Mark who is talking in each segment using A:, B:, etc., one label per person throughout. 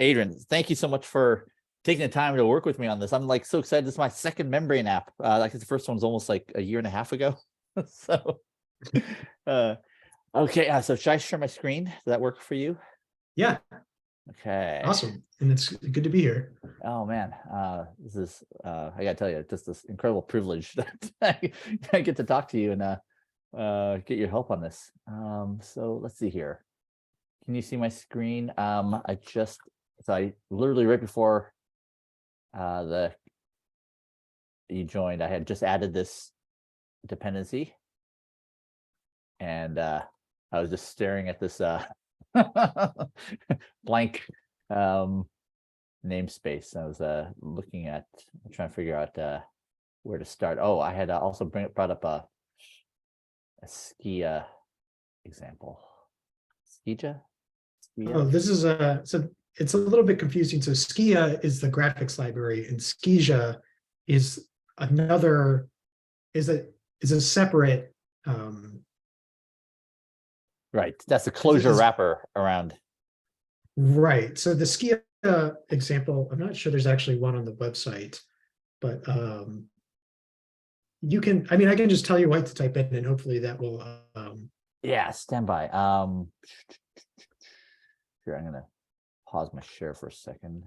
A: Adrian, thank you so much for taking the time to work with me on this. I'm like so excited. This is my second membrane app. Like the first one was almost like a year and a half ago. So, okay. So should I share my screen? Does that work for you?
B: Yeah.
A: Okay.
B: Awesome. And it's good to be here.
A: Oh man, this is I gotta tell you, just this incredible privilege that I get to talk to you and get your help on this. So let's see here. Can you see my screen? I literally right before you joined, I had just added this dependency, and I was just staring at this blank namespace. I was looking at, trying to figure out where to start. Oh, I had also brought up a Skia example. Skia?
B: Oh, this is so it's a little bit confusing. So Skia is the graphics library, and Skia is another is a separate
A: right. That's a closure wrapper around.
B: Right. So the Skia example, I'm not sure there's actually one on the website, but you can, I mean, I can just tell you what to type in and hopefully that will
A: yeah, stand by. Here, I'm gonna pause my share for a second.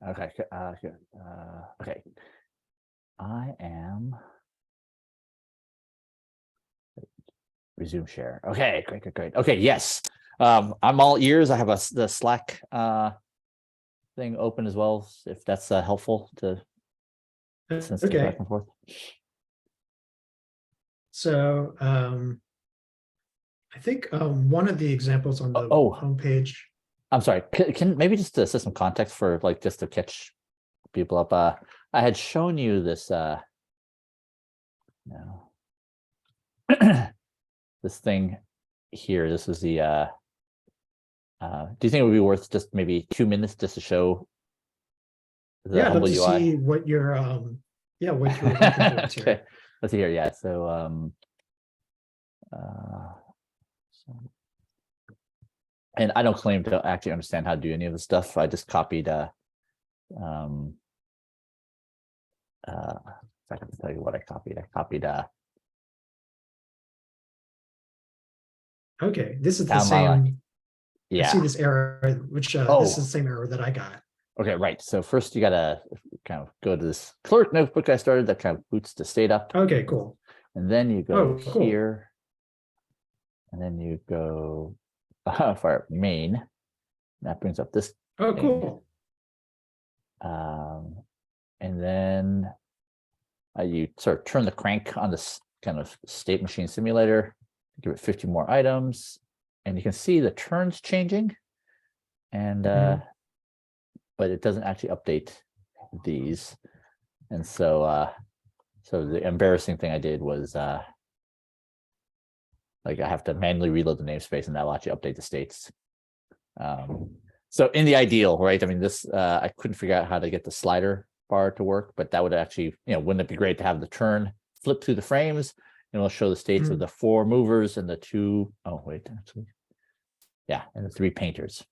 A: Okay. Okay. I am resume share. Okay, great. Okay, yes. I'm all ears. I have the Slack thing open as well, if that's helpful to sense back and forth.
B: So I think one of the examples on the homepage.
A: I'm sorry. Can maybe just to set some context for like just to catch people up. I had shown you this this thing here. This is the do you think it would be worth just maybe 2 minutes just to show the humble UI?
B: See what you're what you're looking towards here.
A: Okay. Let's see here. Yeah. So and I don't claim to actually understand how to do any of the stuff. I just copied if I can tell you what I copied.
B: Okay, this is the same.
A: Yeah.
B: I see this error, which this is the same error that I got.
A: Okay, right. So first you gotta kind of go to this clerk notebook I started that kind of boots the state up.
B: Okay, cool.
A: And then you go here, and then you go for main. That brings up this.
B: Oh, thing. Cool.
A: And then you sort of turn the crank on this kind of state machine simulator, give it 50 more items, and you can see the turns changing, and but it doesn't actually update these. And so so the embarrassing thing I did was like I have to manually reload the namespace, and that'll actually update the states. So in the ideal, right? I mean, this I couldn't figure out how to get the slider bar to work, but that would actually, wouldn't it be great to have the turn flip through the frames, and it'll show the states of the 4 movers and the 2. Oh wait, actually, yeah, and the 3 painters.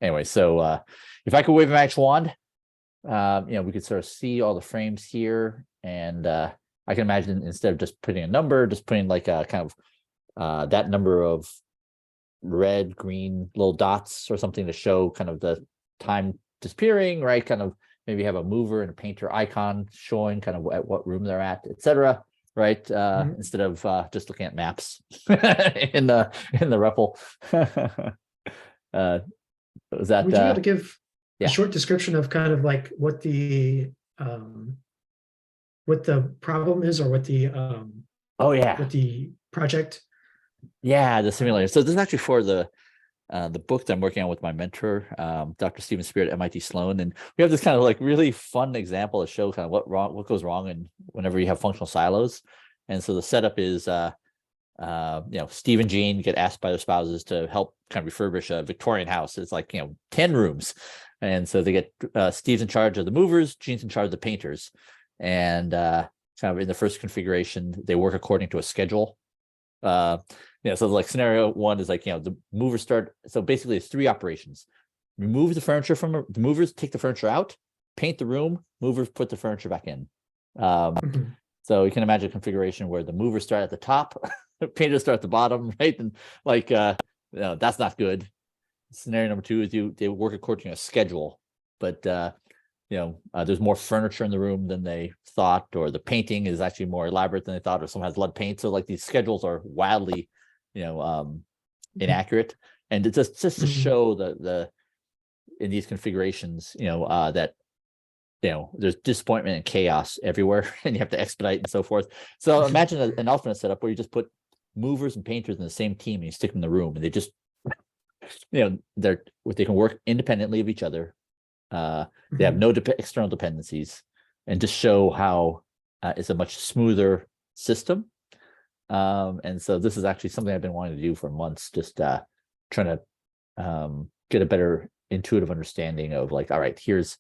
A: Anyway, so if I could wave a magic wand, we could sort of see all the frames here, and I can imagine instead of just putting a number, just putting like a kind of that number of red, green little dots or something to show kind of the time disappearing, right? Kind of maybe have a mover and a painter icon showing kind of at what room they're at, etc. Right? Instead of just looking at maps in the REPL. Was that?
B: Would you be able to give a short description of kind of like what the problem is, or what the what the project?
A: Yeah, the simulator. So this is actually for the book that I'm working on with my mentor, Dr. Stephen Spear at MIT Sloan, and we have this kind of like really fun example to show kind of what goes wrong and whenever you have functional silos. And so the setup is, Steve and Jean get asked by their spouses to help kind of refurbish a Victorian house. It's like 10 rooms, And so they get Steve's in charge of the movers, Gene's in charge of the painters. And kind of in the first configuration, they work according to a schedule. So like scenario one is like, the movers start. So basically it's 3 operations. Remove the furniture from the movers, take the furniture out, paint the room, movers put the furniture back in. So you can imagine a configuration where the movers start at the top, painters start at the bottom, right? And like, that's not good. Scenario number 2 is they work according to a schedule, but there's more furniture in the room than they thought, or the painting is actually more elaborate than they thought, or someone has lead paint. So like these schedules are wildly, inaccurate. And it's just to show the in these configurations, that there's disappointment and chaos everywhere, and you have to expedite and so forth. So imagine an alternate setup where you just put movers and painters in the same team and you stick them in the room, and they just, they can work independently of each other. They have no external dependencies, and just show how it's a much smoother system. And so this is actually something I've been wanting to do for months, just trying to get a better intuitive understanding of like, all right, here's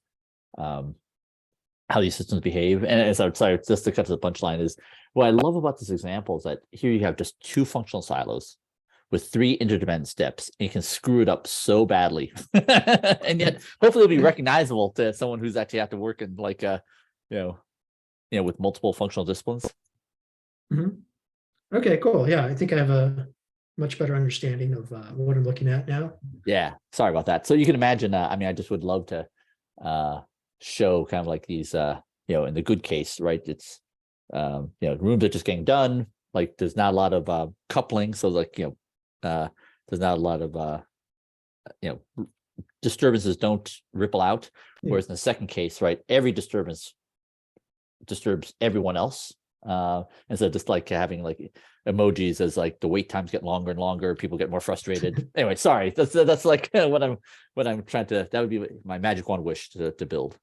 A: how these systems behave. And so, sorry, just to cut to the punchline is, what I love about this example is that here you have just 2 functional silos with 3 interdependent steps, and you can screw it up so badly. And yet hopefully it'll be recognizable to someone who's actually have to work in like with multiple functional disciplines.
B: Okay, cool. Yeah, I think I have a much better understanding of what I'm looking at now.
A: Yeah, sorry about that. So you can imagine, I just would love to show kind of like these, in the good case, right? It's, rooms are just getting done. Like there's not a lot of coupling. So like, there's not a lot of, disturbances don't ripple out. Whereas in the second case, right, every disturbance disturbs everyone else. And so just like having like emojis as like the wait times get longer and longer, people get more frustrated. Anyway, sorry, that's like what I'm trying to, that would be my magic wand wish to build.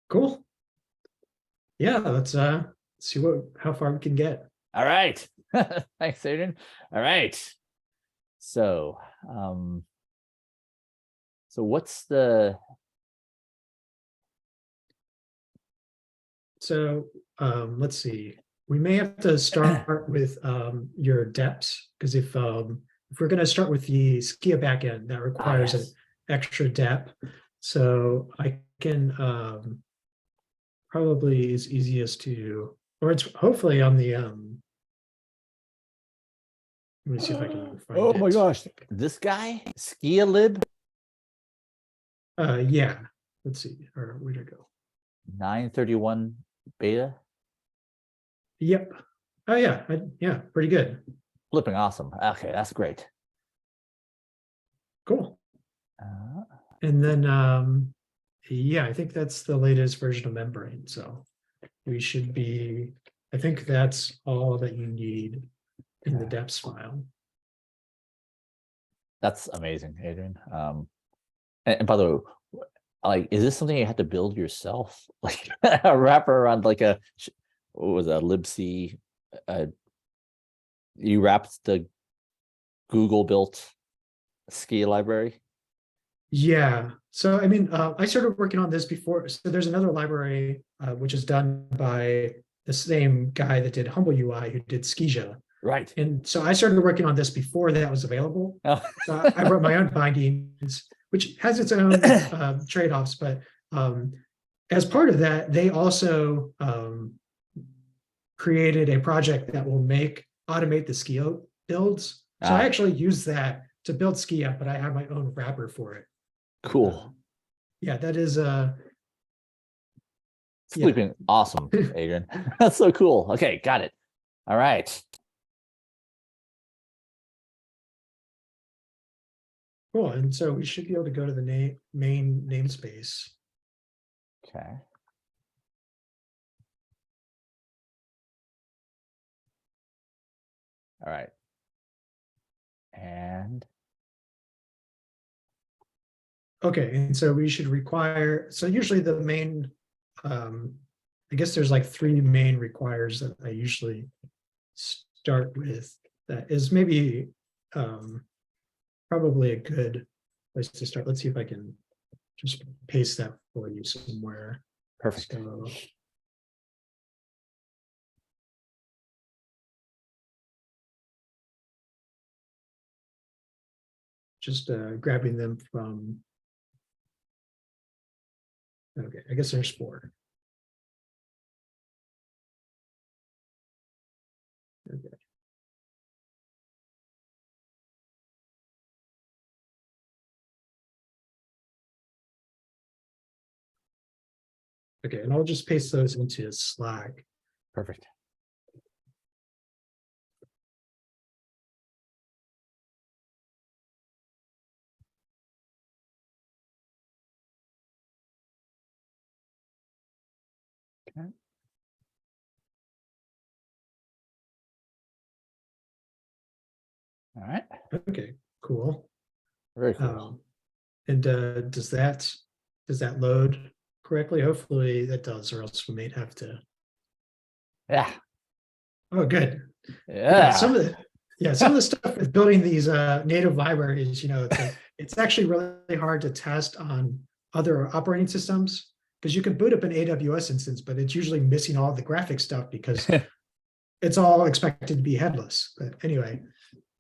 B: Cool. Yeah, let's see how far we can get.
A: All right. Thanks, Adrian. All right. So what's the
B: let's see. We may have to start with your depths, because if we're going to start with the Skia backend, that requires an extra depth. So I can probably is easiest to, or it's hopefully on the let me see if I can find it.
A: Oh my gosh, this guy, Skia Lib.
B: Yeah, let's see, or where'd it go?
A: 931 beta.
B: Yep. Oh yeah, yeah, pretty good.
A: Flipping awesome. Okay, that's great.
B: Cool. And then yeah, I think that's the latest version of Membrane. So we should be, I think that's all that you need in the depths file. That's
A: amazing, Adrian. And by the way, like, is this something you had to build yourself? Like a wrapper around like a, what was a libc? You wrapped the Google built Skia library?
B: Yeah. So, I mean, I started working on this before. So there's another library, which is done by the same guy that did Humble UI, who did Skia.
A: Right.
B: And so I started working on this before that was available. Oh. So I wrote my own bindings, which has its own trade-offs. But as part of that, they also created a project that will automate the Skia builds. So I actually use that to build Skia, but I have my own wrapper for it.
A: Cool.
B: Yeah, that is
A: sleeping awesome, Adrian. That's so cool. Okay, got it. All right.
B: Cool. And so we should be able to go to the main namespace.
A: Okay. All right. And
B: okay, and so we should require, so usually the main, I guess there's like 3 main requires that I usually start with. That is maybe probably a good place to start. Let's see if I can just paste that for you somewhere.
A: Perfect.
B: So, just grabbing them from, okay, I guess there's 4. Okay. Okay, and I'll just paste those into Slack.
A: Perfect. Okay. All right.
B: Okay, cool.
A: Very cool.
B: And does that load correctly? Hopefully that does, or else we may have to.
A: Yeah.
B: Oh, good.
A: Yeah.
B: Some of the stuff with building these native libraries, it's actually really hard to test on other operating systems, because you can boot up an AWS instance, but it's usually missing all the graphic stuff because it's all expected to be headless. But anyway,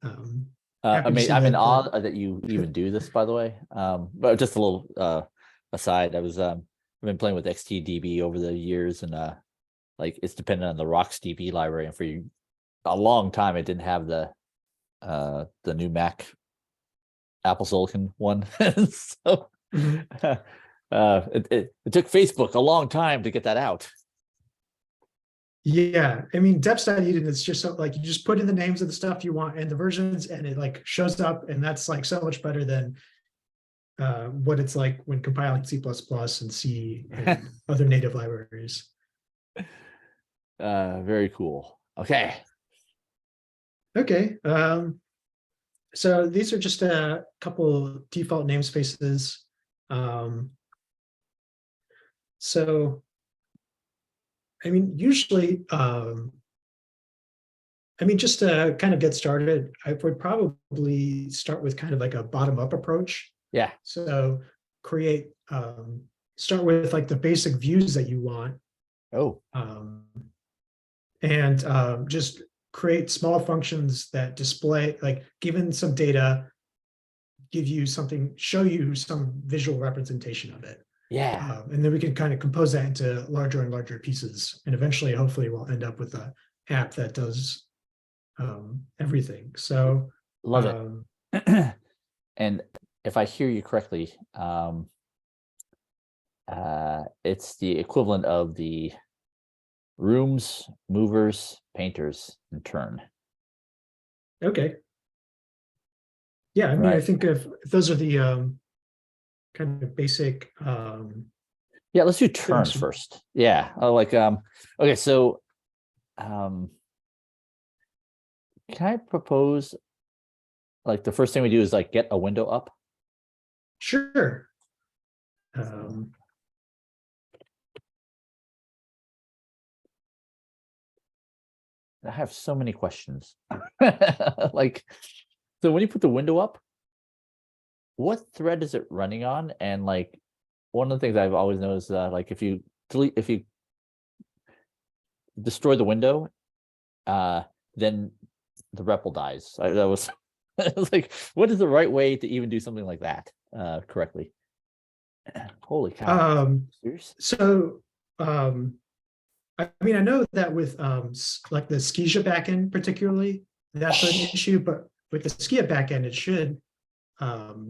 A: I mean, I'm in awe that you even do this, by the way. But just a little aside, I've been playing with XTDB over the years, and like it's dependent on the RocksDB library, and for a long time it didn't have the new Mac Apple Silicon one. So it took Facebook a long time to get that out.
B: Yeah, I mean, deps.eden is just so, like, you just put in the names of the stuff you want and the versions, and it like shows up, and that's like so much better than what it's like when compiling C++ and C and other native libraries.
A: Very cool. Okay.
B: Okay. So these are just a couple default namespaces. So, I mean, usually, just to kind of get started, I would probably start with kind of like a bottom-up approach.
A: Yeah.
B: So start with like the basic views that you want.
A: Oh.
B: And just create small functions that display, like, given some data, give you something, show you some visual representation of it.
A: Yeah.
B: And then we can kind of compose that into larger and larger pieces. And eventually, hopefully, we'll end up with an app that does everything. So
A: love it. And if I hear you correctly, it's the equivalent of the rooms, movers, painters, and turn.
B: Okay. Yeah, I mean,
A: Right.
B: I think if those are the kind of basic.
A: Yeah, let's do turns first. Yeah, okay, so can I propose, like, the first thing we do is like get a window up?
B: Sure.
A: I have so many questions. Like, so when you put the window up, what thread is it running on? And like, one of the things I've always noticed, like, if you destroy the window, then the REPL dies. I was like, what is the right way to even do something like that correctly? Holy cow!
B: So, I mean, I know that with like the Skia backend particularly, that's an issue, but with the Skia backend, it should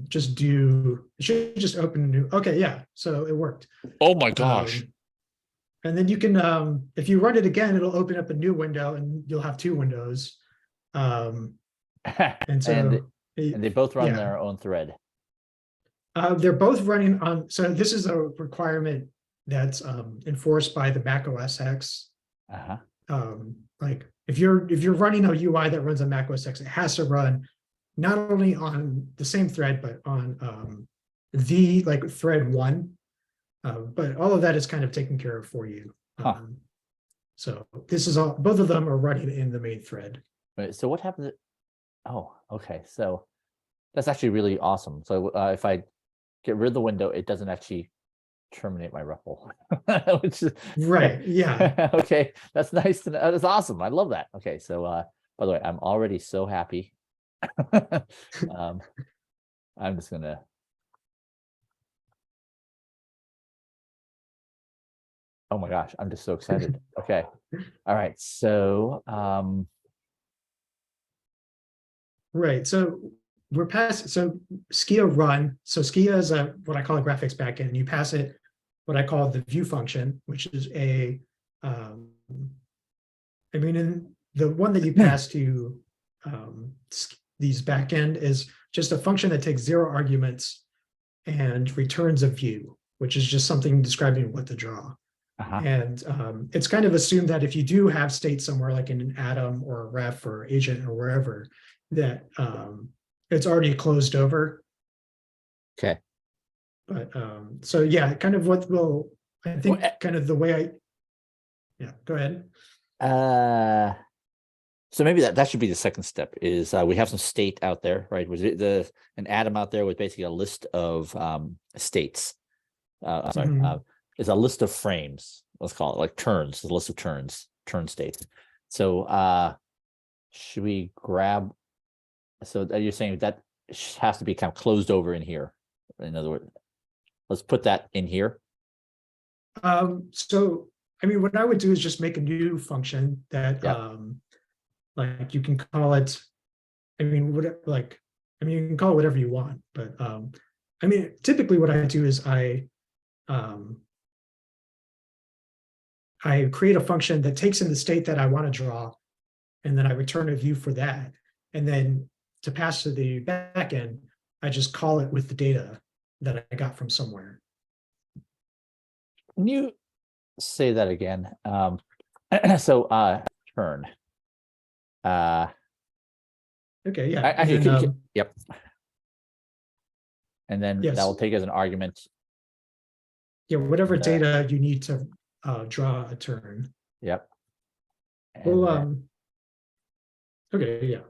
B: just open a new. Okay, yeah, so it worked.
A: Oh my gosh!
B: And then you can, if you run it again, it'll open up a new window, and you'll have 2 windows. And so
A: and they both run their own thread.
B: They're both running on. So this is a requirement that's enforced by the Mac OS X. Like, if you're running a UI that runs on Mac OS X, it has to run not only on the same thread, but on the like thread 1. But all of that is kind of taken care of for you. So this is all. Both of them are running in the main thread.
A: Right. So what happens? Oh, okay. So that's actually really awesome. So if I get rid of the window, it doesn't actually terminate my REPL. Which is
B: Right. Yeah.
A: okay. That's nice to know. That's awesome. I love that. Okay, so by the way, I'm already so happy. I'm just gonna oh my gosh, I'm just so excited. Okay. All right. So
B: Right. So we're past, so Skia run. So Skia is a what I call a graphics backend. You pass it what I call the view function, which is a I mean, in the one that you pass to these backend is just a function that takes 0 arguments and returns a view, which is just something describing what to draw. And it's kind of assumed that if you do have state somewhere like in an atom or a ref or agent or wherever, that it's already closed over.
A: okay.
B: But so yeah, kind of what will, I think kind of the way yeah, go ahead.
A: So maybe that should be the second step is we have some state out there, right? Was it an atom out there with basically a list of states. Sorry, is a list of frames, let's call it like turns, a list of turn states. So should we grab, so you're saying that has to be kind of closed over in here. In other words, let's put that in here.
B: So I mean, what I would do is just make a new function that like you can call it, I mean, what like, I mean, you can call it whatever you want, but I mean, typically what I do is I create a function that takes in the state that I want to draw, and then I return a view for that. And then to pass to the backend, I just call it with the data that I got from somewhere.
A: Can you say that again? So turn.
B: Okay, yeah.
A: Actually, yep. And then
B: yes.
A: that will take as an argument.
B: Yeah, whatever data you need to draw a turn.
A: Yep.
B: And well, okay, yeah.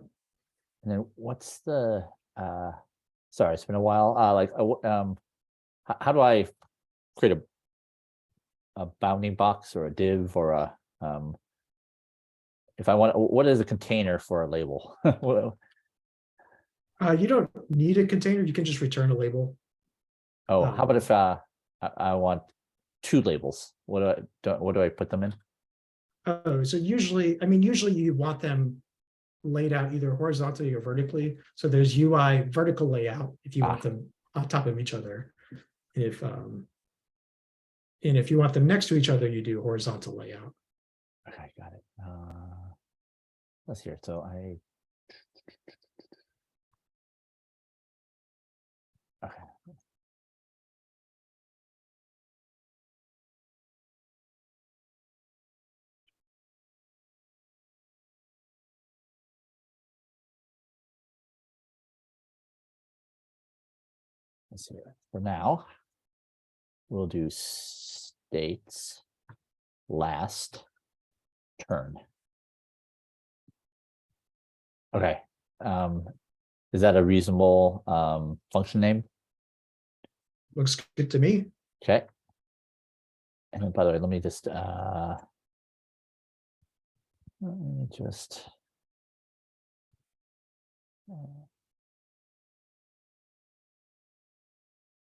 A: And then what's the sorry, it's been a while. How do I create a bounding box or a div or a if I want, what is a container for a label?
B: You don't need a container, you can just return a label.
A: Oh, how about if I want 2 labels? What do I put them in?
B: Oh, so usually, I mean, usually you want them laid out either horizontally or vertically. So there's UI vertical layout if you want them on top of each other. And if you want them next to each other, you do horizontal layout.
A: Okay, got it. Let's hear it. So okay. Let's see. For now, we'll do states last turn. Okay. Is that a reasonable function name?
B: Looks good to me.
A: Okay. And then, by the way, let me just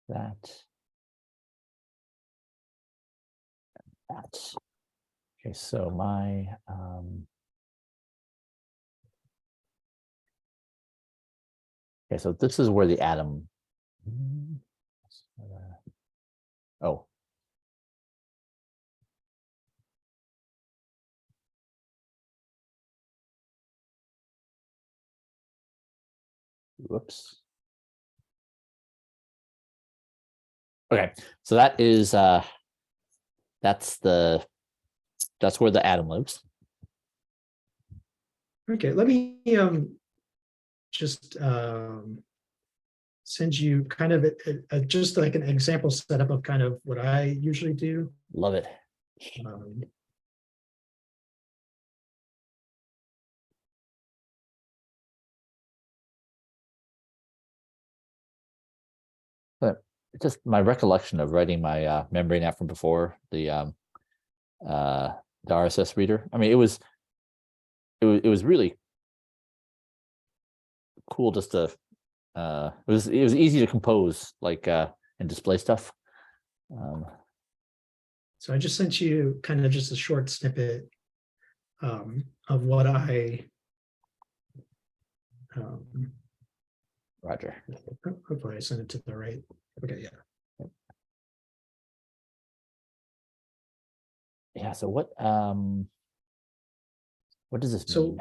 A: that. Okay, so my okay, so this is where the atom. Oh. Whoops. Okay, so that is that's where the atom lives.
B: Okay, let me just send you kind of just like an example setup of kind of what I usually do.
A: Love it. just my recollection of writing my membrane app from before the RSS reader. I mean, it was really cool just to it was easy to compose like and display stuff.
B: So I just sent you kind of just a short snippet of what I
A: Roger.
B: hopefully I sent it to the right. Okay, yeah.
A: Yeah. So what does this
B: So
A: mean?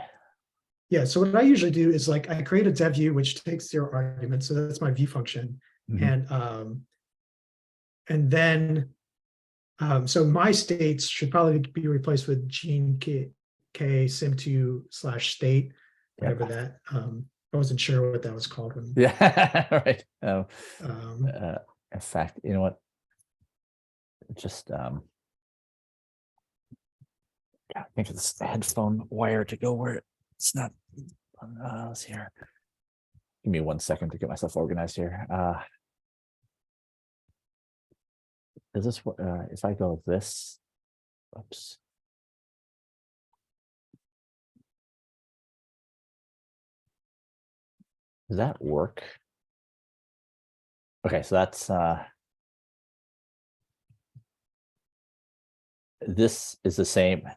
B: yeah, so what I usually do is like I create a devview which takes 0 arguments. So that's my view function.
A: Mhm.
B: And then so my states should probably be replaced with gene k sim2/state, whatever that. I wasn't sure what that was called when.
A: Yeah, right.
B: Um,
A: In fact, you know what? Just yeah, I think it's the headphone wire to go where it's not. Let's see here. Give me 1 second to get myself organized here. Is this what if I go like this? Oops. Does that work? Okay, so that's this is the same.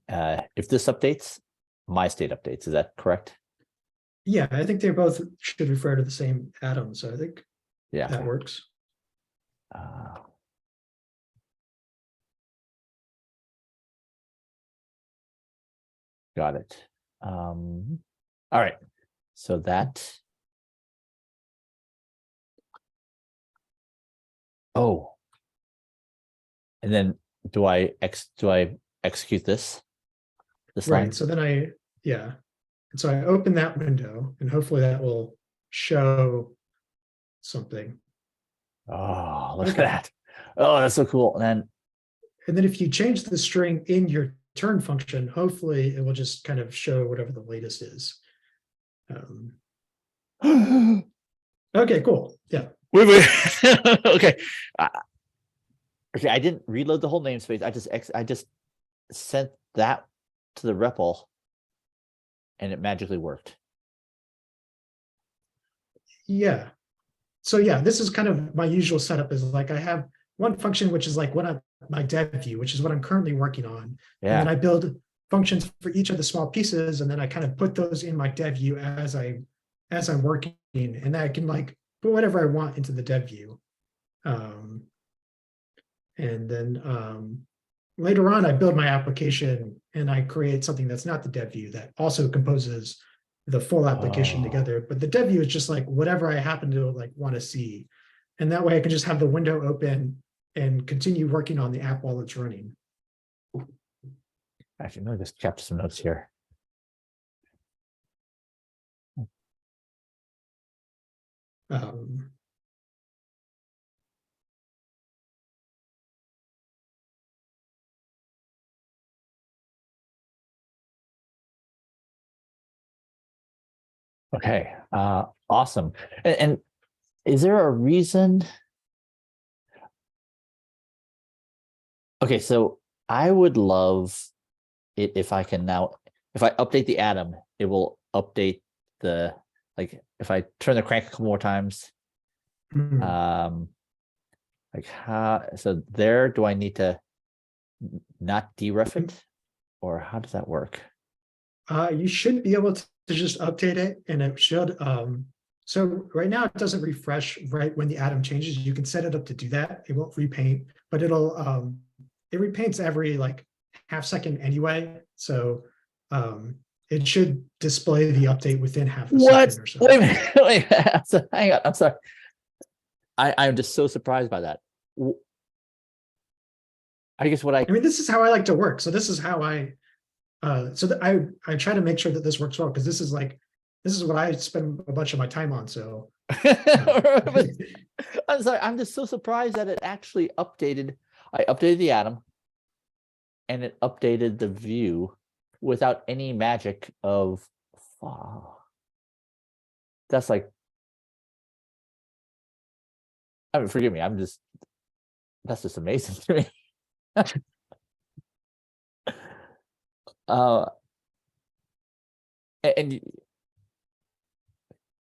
A: If this updates, my state updates. Is that correct?
B: yeah, I think they both should refer to the same atom. So I think
A: Yeah.
B: that
A: Okay.
B: works.
A: Got it. All right. So that. Oh. And then do I execute this line?
B: Right. So then yeah. And so I open that window and hopefully that will show something.
A: Oh, look at that. Oh, that's so cool. And
B: then if you change the string in your turn function, hopefully it will just kind of show whatever the latest is. Okay, cool. Yeah.
A: Wait. Okay. Okay, I didn't reload the whole namespace. I just sent that to the REPL and it magically worked.
B: Yeah. So yeah, this is kind of my usual setup is like I have one function which is like my devview, which is what I'm currently working on.
A: Yeah.
B: And then I build functions for each of the small pieces, and then I kind of put those in my devview as I'm working, and I can like put whatever I want into the devview. And then later on, I build my application and I create something that's not the devview that also composes the full application together. But the devview is just like whatever I happen to like want to see. And that way I can just have the window open and continue working on the app while it's running.
A: Actually, let me just capture some notes here. Okay, awesome. And is there a reason? Okay, so I would love it if I can now, if I update the atom, it will update the, like if I turn the crank a couple more times, like how, so there, do I need to not deref it or how does that work?
B: You should be able to just update it and it should, so right now it doesn't refresh right when the atom changes. You can set it up to do that. It won't repaint, but it repaints every like half second anyway. So it should display the update within half a second or so.
A: Wait a minute. Wait, hang on. I'm sorry. I'm just so surprised by that. I guess I
B: mean, this is how I like to work. So this is how I try to make sure that this works well because this is what I spend a bunch of my time on. So
A: I'm sorry, I'm just so surprised that it actually updated. I updated the atom and it updated the view without any magic of that's like I mean, forgive me, that's just amazing to me. And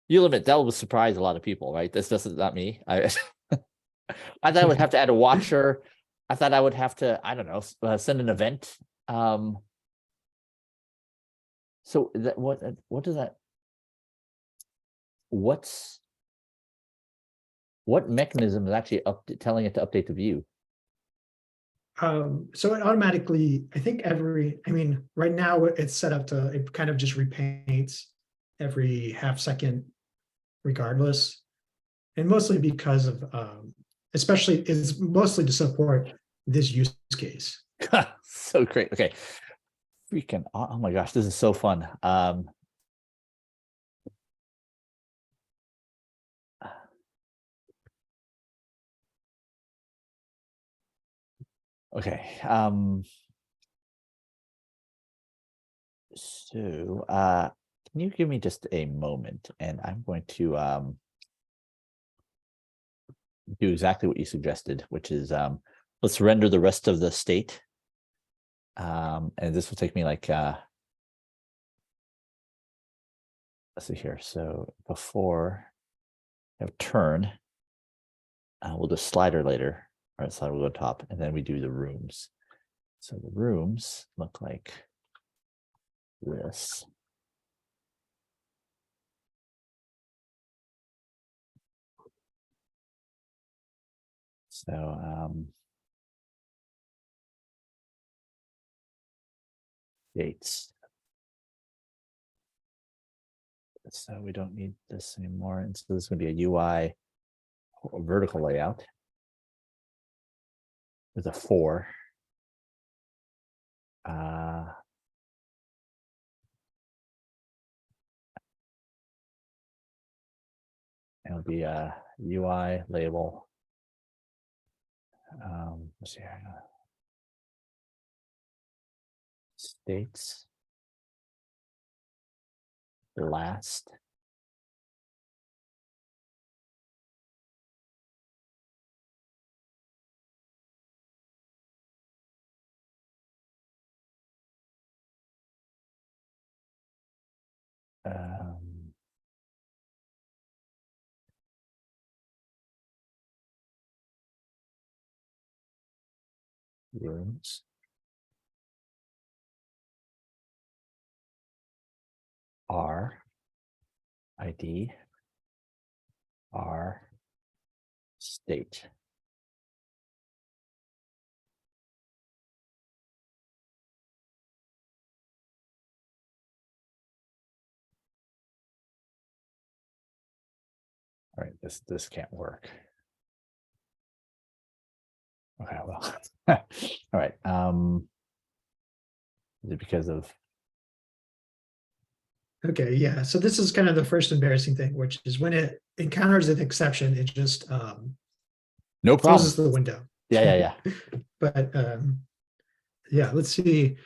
A: you'll admit that will surprise a lot of people, right? This doesn't, not me. I thought I would have to add a watcher. I thought I would have to, I don't know, send an event. So that what does that? What mechanism is actually telling it to update the view?
B: So it automatically, I think right now it's set up to, it kind of just repaints every half second regardless. And mostly because of, especially it's mostly to support this use case.
A: So great. Okay. Freaking, oh my gosh, this is so fun. Okay. So can you give me just a moment, and I'm going to do exactly what you suggested, which is let's render the rest of the state. And this will take me like let's see here. So before I have turn, we'll do slider later. All right, slider will go top, and then we do the rooms. So the rooms look like this. So dates. So we don't need this anymore. And so this is going to be a UI vertical layout with a 4. It'll be a UI label. Let's see here. States. Last. Rooms. R. ID. R. State. All right, this can't work. Okay, well, all right. Is it because of?
B: Okay, yeah. So this is kind of the first embarrassing thing, which is when it encounters an exception, it just
A: No problem.
B: closes the window.
A: Yeah.
B: But yeah, let's see.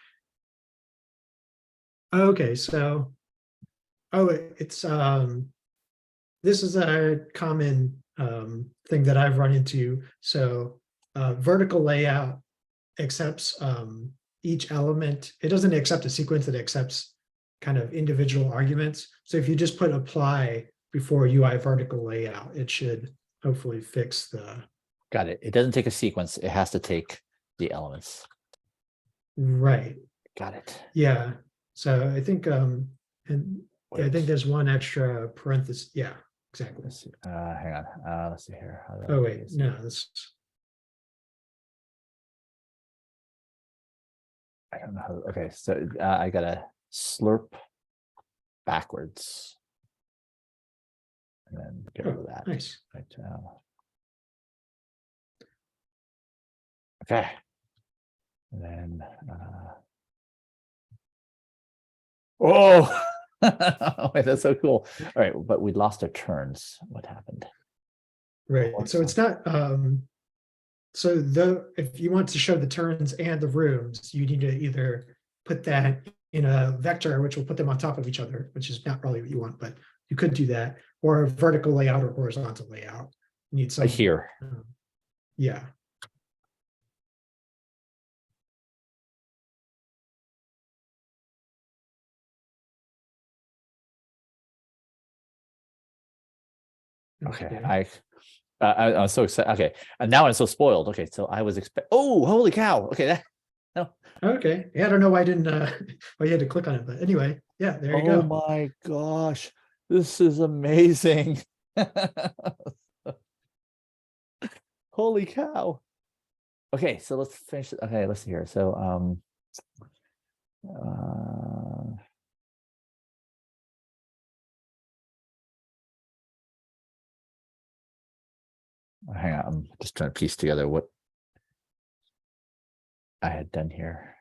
B: Okay, so it's this is a common thing that I've run into. So vertical layout accepts each element. It doesn't accept a sequence, it accepts kind of individual arguments. So if you just put apply before UI vertical layout, it should hopefully fix the.
A: Got it. It doesn't take a sequence. It has to take the elements.
B: Right.
A: Got it.
B: Yeah. So I think and yeah, I think there's one extra parenthesis. Yeah, exactly.
A: Let's see. Hang on. Let's see here.
B: Oh wait, no, this.
A: I don't know how. Okay, so I gotta slurp backwards, and then get rid of that.
B: Nice.
A: Right. Okay. And then. Oh, wait, that's so cool. All right, but we lost our turns. What happened?
B: Right. So it's not. So if you want to show the turns and the rooms, you need to either put that in a vector, which will put them on top of each other, which is not probably what you want, but you could do that, or a vertical layout or horizontal layout. Need some
A: here.
B: Yeah.
A: Okay, I was so excited. Okay, and now I'm so spoiled. Okay, so I was oh, holy cow. Okay, that no.
B: Okay. Yeah, I don't know why I didn't why you had to click on it, but anyway, yeah, there you
A: Oh
B: go.
A: my gosh, this is amazing. Holy cow. Okay, so let's finish. Okay, let's see here. So hang on, I'm just trying to piece together what I had done here.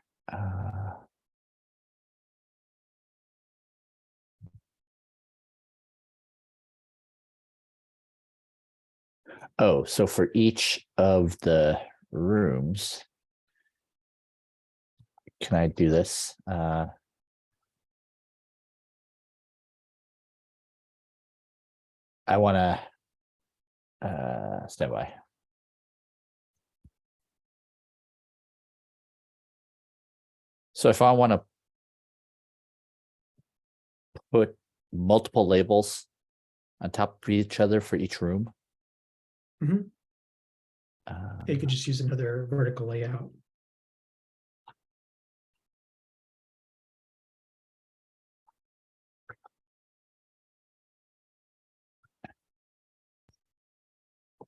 A: Oh, so for each of the rooms, can I do this? I want to stand by. So if I want to put multiple labels on top of each other for each room,
B: You could just use another vertical layout.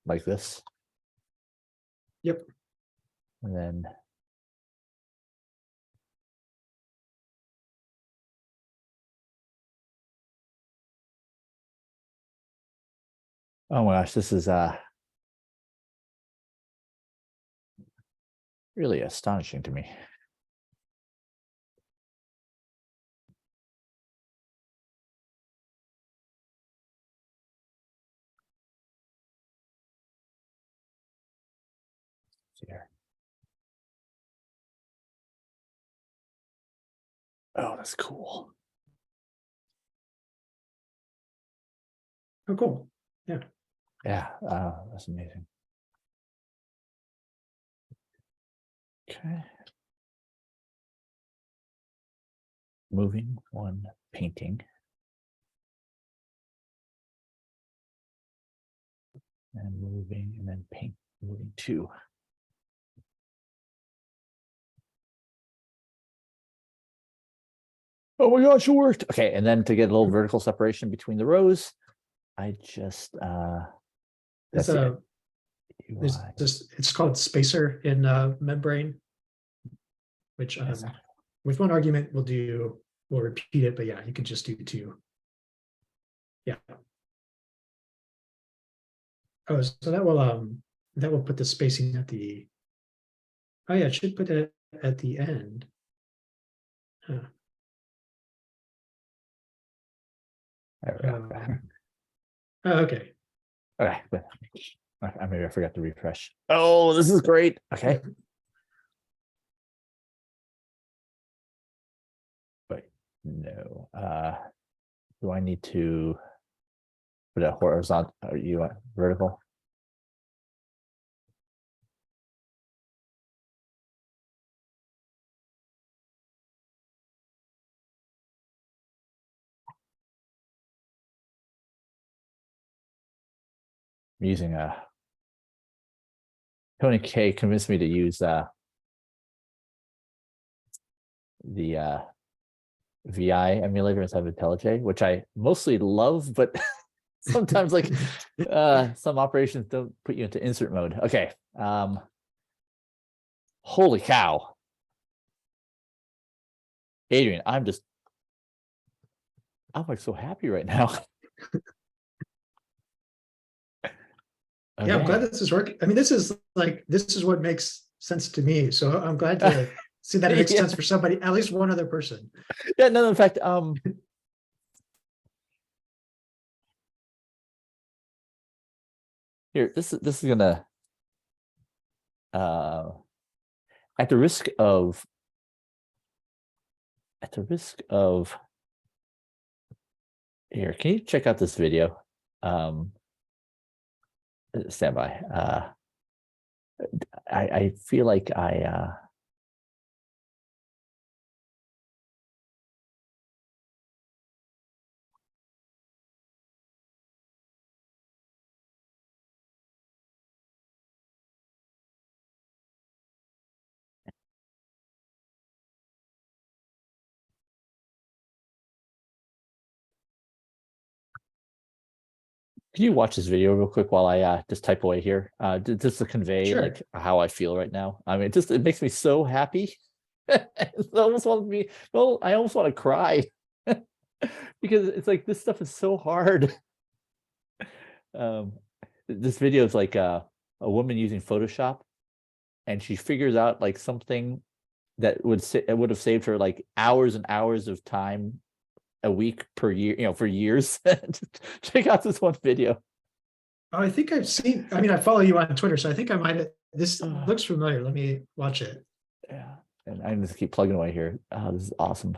A: like this.
B: Yep.
A: And then oh my gosh, this is really astonishing to me. Here. Oh, that's cool.
B: Oh, cool. Yeah.
A: Yeah, that's amazing. Okay. Moving one, painting. And moving, and then paint, moving two. Oh my gosh, it worked. Okay, and then to get a little vertical separation between the rows, I just
B: It's it's called spacer in membrane, which with one argument we'll repeat it, but yeah, you could just do two. Yeah. Oh, so that will put the spacing at the, oh yeah, it should put it at the end. Huh.
A: There we go.
B: Oh, okay.
A: Okay, maybe I forgot to refresh. Oh, this is great. Okay. Wait, no. Do I need to put a horizontal? Are you vertical? I'm using Tony K convinced me to use the VI emulator instead of IntelliJ, which I mostly love, but sometimes like some operations don't put you into insert mode. Okay. Holy cow. Adrian, I'm like so happy right now.
B: Yeah, I'm glad this is working. I mean, this is what makes sense to me. So I'm glad to see that it makes sense for somebody, at least one other person.
A: Yeah, no, in fact, here, this is gonna at the risk of here, can you check out this video? stand by. I feel like can you watch this video real quick while I just type away here? Just to convey
B: Sure.
A: like how I feel right now. I mean, it makes me so happy. It almost wants me. Well, I almost want to cry because it's like this stuff is so hard. This video is like a woman using Photoshop, and she figures out like something that would have saved her like hours and hours of time a week per year, you know, for years. Check out this one video.
B: Oh, I think I've seen, I mean, I follow you on Twitter, so I think I might have, this looks familiar. Let me watch it.
A: Yeah, and I just keep plugging away here. This is awesome.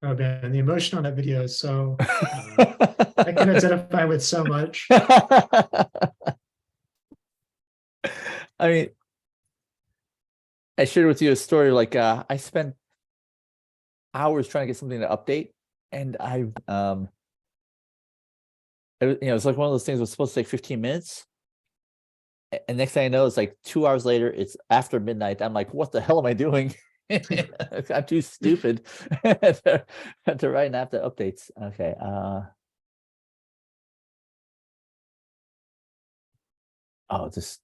B: Oh man, the emotion on that video is so, I can identify with so much.
A: I mean, I shared with you a story like I spent hours trying to get something to update, and it's like one of those things that was supposed to take 15 minutes. And next thing I know, it's like 2 hours later, it's after midnight. I'm like, what the hell am I doing? I'm too stupid to write and after updates. Okay. Oh, just.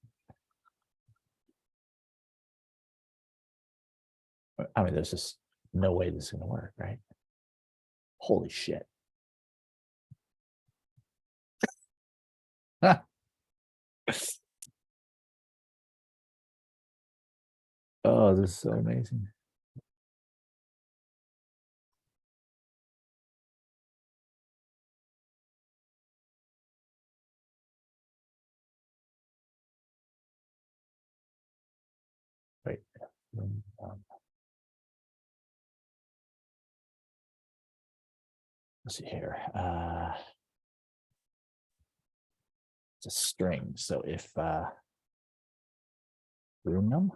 A: I mean, there's just no way this is going to work, right? Holy shit. Oh, this is so amazing. Wait. Let's see here. It's a string. So if room num.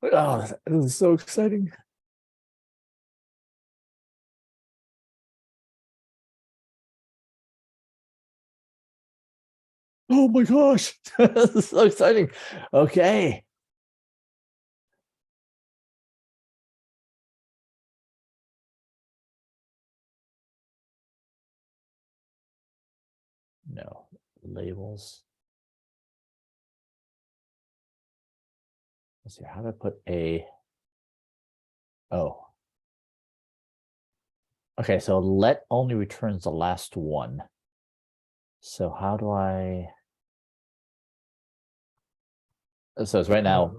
A: Oh, this is so exciting. Oh my gosh. This is so exciting. Okay. No labels. Let's see, how do I put a, oh. Okay, so let only returns the last one. So how do I, so it's right now,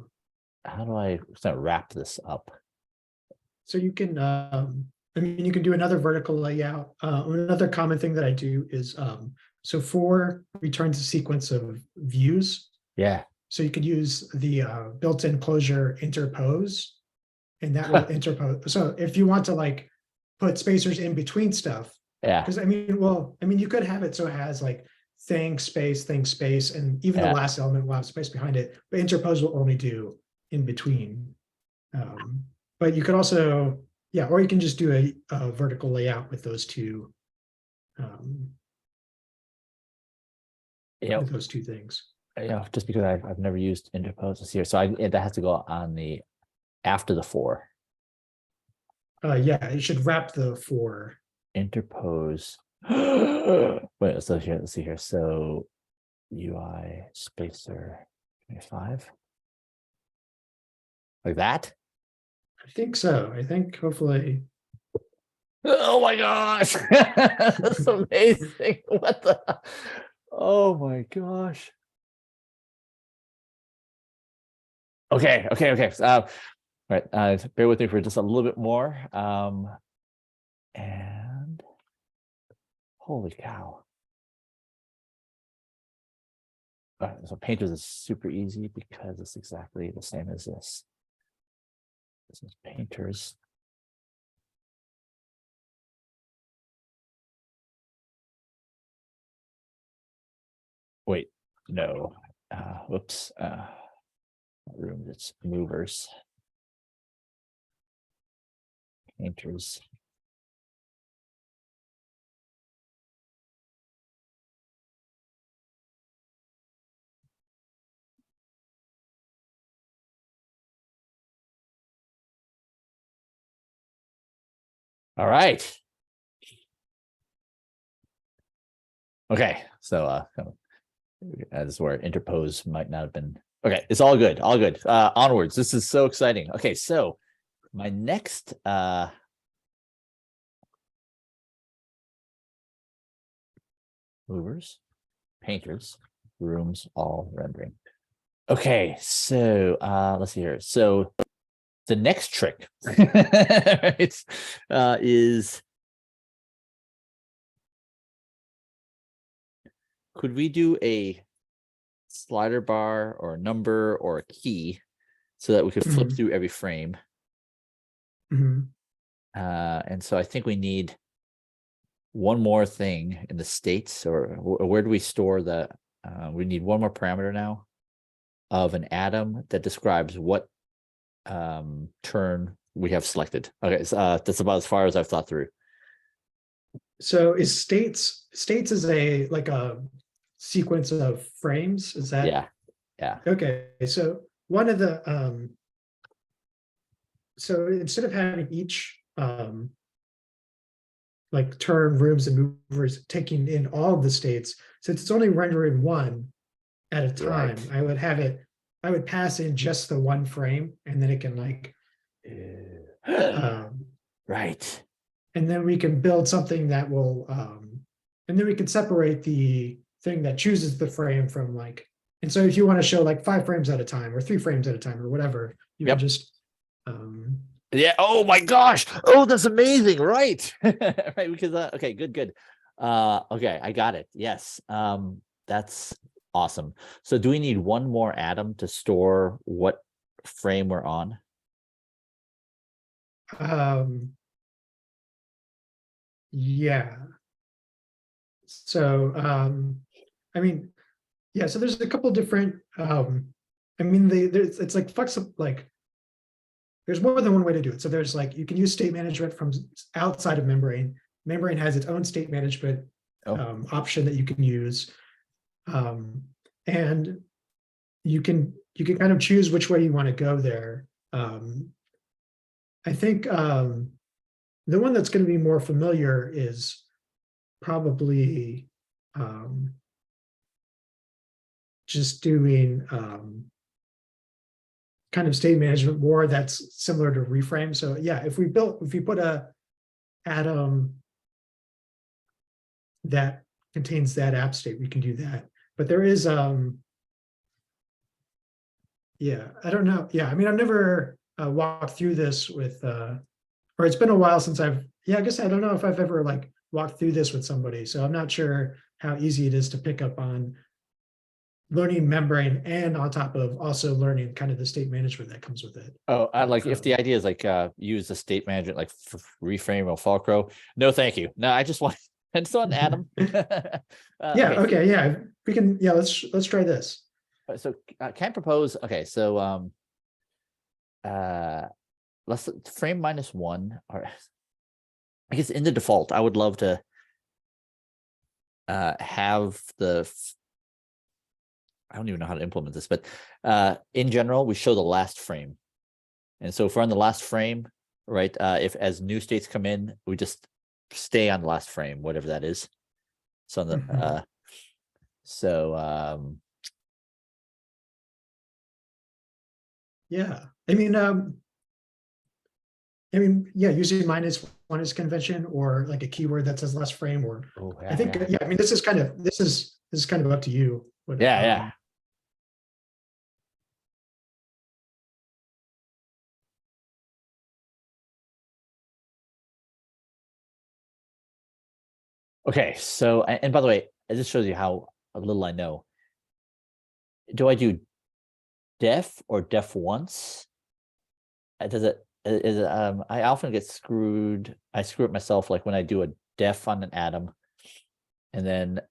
A: how do I wrap this up?
B: So you can, I mean, you can do another vertical layout. Another common thing that I do is, so 4 returns a sequence of views.
A: Yeah.
B: So you could use the built-in closure interpose, and that will interpose. So if you want to like put spacers in between stuff,
A: Yeah.
B: because I mean, you could have it so it has like thing, space, and even
A: Yeah.
B: the last element will have space behind it, but interpose will only do in between. But you could also, yeah, or you can just do a vertical layout with those two, with those two things.
A: Just because I've never used interpose this here, so that has to go on the after the for.
B: Yeah, it should wrap the for.
A: Interpose. Wait, so here, let's see here. So UI spacer 25. Like that?
B: I think so. I think hopefully.
A: Oh my gosh. That's amazing. What the? Oh my gosh. Okay. Right. Bear with me for just a little bit more. And holy cow. All right, so painters is super easy because it's exactly the same as this. This is painters. Wait, no. Whoops. Room, it's movers. Painters. All right. Okay, so this is where interpose might not have been. Okay, it's all good, all good. Onwards. This is so exciting. Okay, so my next movers, painters, rooms, all rendering. Okay, so let's see here. So the next trick right, is, could we do a slider bar or a number or a key so that we could flip through every frame? And so I think we need one more thing in the states, or where do we store the, we need one more parameter now of an atom that describes what turn we have selected. Okay, so that's about as far as I've thought through.
B: So is states is a like a sequence of frames? Is that?
A: Yeah.
B: Okay, so one of the so instead of having each like turn, rooms, and movers taking in all of the states, since it's only rendering one at a time, right. I would pass in just the one frame, and then it can like
A: right.
B: And then we can build something that will and then we can separate the thing that chooses the frame from like, and so if you want to show like 5 frames at a time or 3 frames at a time or whatever, you can just
A: yeah. Oh my gosh. Oh, that's amazing. Right. Right. Because okay, good. Okay, I got it. Yes. That's awesome. So do we need one more atom to store what frame we're on?
B: Yeah. So I mean, yeah, so there's a couple different I mean it's like flexible, like there's more than one way to do it. So there's like, you can use state management from outside of Membrane. Membrane has its own state management option that you can use. And you can kind of choose which way you want to go there. I think the one that's going to be more familiar is probably just doing kind of state management more that's similar to reframe. So yeah, if we put a atom that contains that app state, we can do that. But there is yeah, I don't know. Yeah, I mean, I've never walked through this with or it's been a while since I guess I don't know if I've ever like walked through this with somebody, so I'm not sure how easy it is to pick up on learning membrane and on top of also learning kind of the state management that comes with it.
A: Oh, I like if the idea is like use the state management like reframe or Falcro. No, thank you. No, I just want an atom.
B: Yeah. Okay. Yeah. We can. Yeah. Let's try this.
A: So can I propose? Okay. So let's frame -1, or I guess in the default, I would love to have the. I don't even know how to implement this, but in general, we show the last frame. And so if we're on the last frame, right, if as new states come in, we just stay on the last frame, whatever that is. So on the
B: yeah, I mean, yeah, using -1 as convention, or like a keyword that says last frame, or I think, yeah, I mean, this is kind of up to you. But,
A: yeah. Okay, so and by the way, this shows you how little I know. Do I do def or def once? Does it? I often get screwed. I screw it myself, like when I do a def on an atom, and then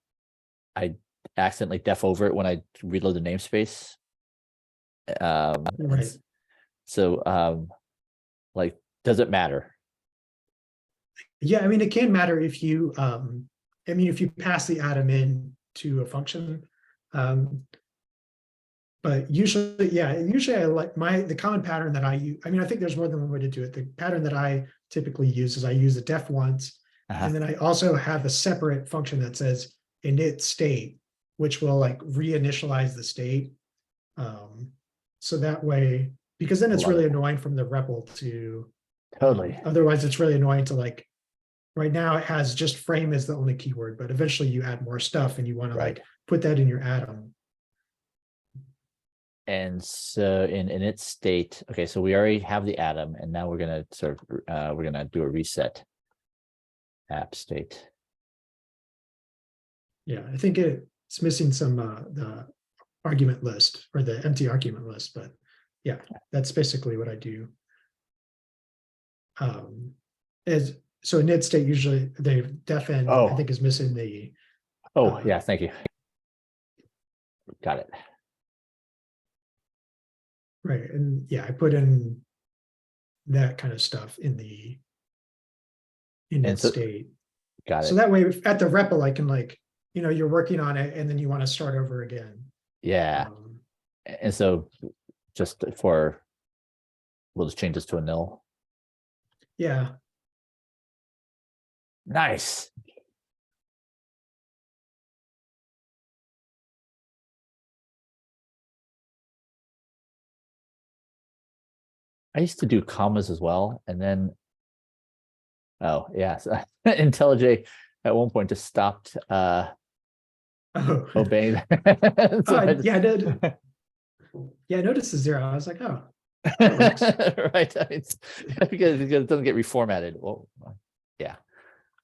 A: I accidentally def over it when I reload the namespace.
B: Right.
A: So, like, does it matter?
B: Yeah, I mean, it can matter if you, I mean, if you pass the atom in to a function. But usually, yeah, usually I like the common pattern that I use. I mean, I think there's more than one way to do it. The pattern that I typically use is I use the def once, and then I also have a separate function that says init state, which will like reinitialize the state. So that way, because then it's really annoying from the REPL to
A: totally.
B: Otherwise, it's really annoying to like. Right now, it has just frame as the only keyword, but eventually you add more stuff and you want to like put that in your atom.
A: And so in its state, okay, so we already have the atom, and now we're gonna sort of we're gonna do a reset app state.
B: Yeah, I think it's missing some the argument list, or the empty argument list, but yeah, that's basically what I do. So init state, usually the def end, I think, is missing the.
A: Yeah, thank you. Got it.
B: Right, and yeah, I put in that kind of stuff in the init state.
A: Got it.
B: So that way, at the REPL, I can like, you're working on it, and then you want to start over again.
A: Yeah, and so just we'll just change this to a nil.
B: Yeah.
A: Nice. I used to do commas as well, and then so IntelliJ at one point just stopped obeying.
B: Yeah, I did. Yeah, I noticed the 0. I was like, oh.
A: Right. It's because it doesn't get reformatted. Well, yeah.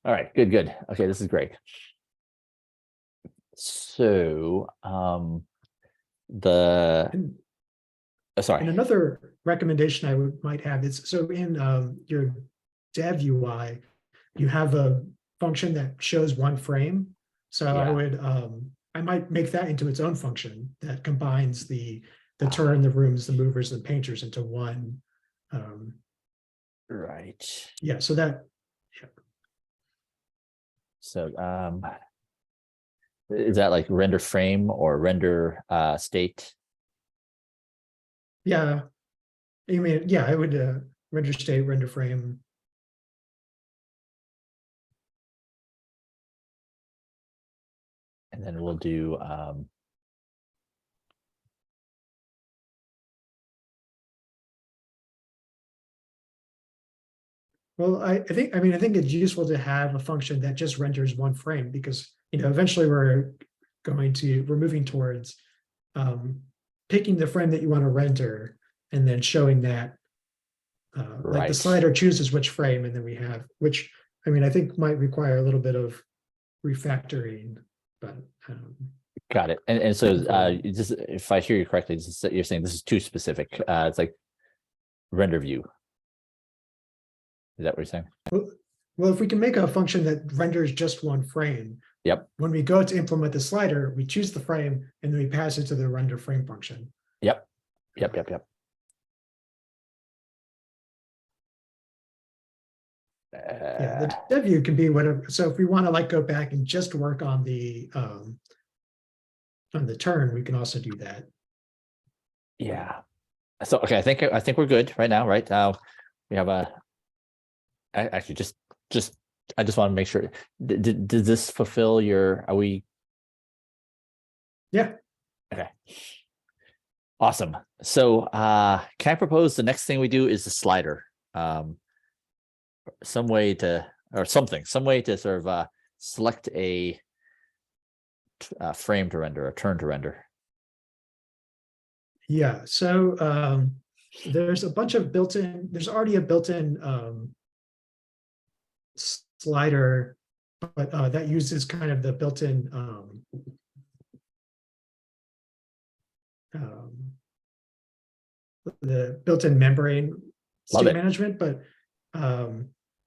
A: All right, good. Okay, this is great. So sorry.
B: And another recommendation I might have is, so in your dev UI, you have a function that shows one frame. So I might make that into its own function that combines the turn, the rooms, the movers, and painters into one.
A: Right.
B: Yeah. So that. Yeah.
A: So is that like renderFrame or render state?
B: Yeah. I mean, yeah, I would render state, renderFrame.
A: And then we'll do
B: well, I think it's useful to have a function that just renders one frame, because eventually we're moving towards picking the frame that you want to render and then showing that like the slider chooses which frame, and then we have, which I think might require a little bit of refactoring, but
A: Got it. And so
B: Control.
A: just if I hear you correctly, you're saying this is too specific. It's like render view. Is that what you're saying?
B: Well, if we can make a function that renders just one frame,
A: Yep.
B: when we go to implement the slider, we choose the frame and then we pass it to the renderFrame function.
A: Yep.
B: Yeah, the devview can be whatever. So if we want to like go back and just work on the turn, we can also do that.
A: Yeah. So okay, I think we're good right now. Right now, we have actually just I just want to make sure. Did this fulfill your? Are we?
B: Yeah.
A: Okay. Awesome. So can I propose the next thing we do is the slider? Some way to sort of select a frame to render, a turn to render.
B: Yeah. So there's a bunch of there's already a built-in slider, but that uses kind of the built-in membrane state management, but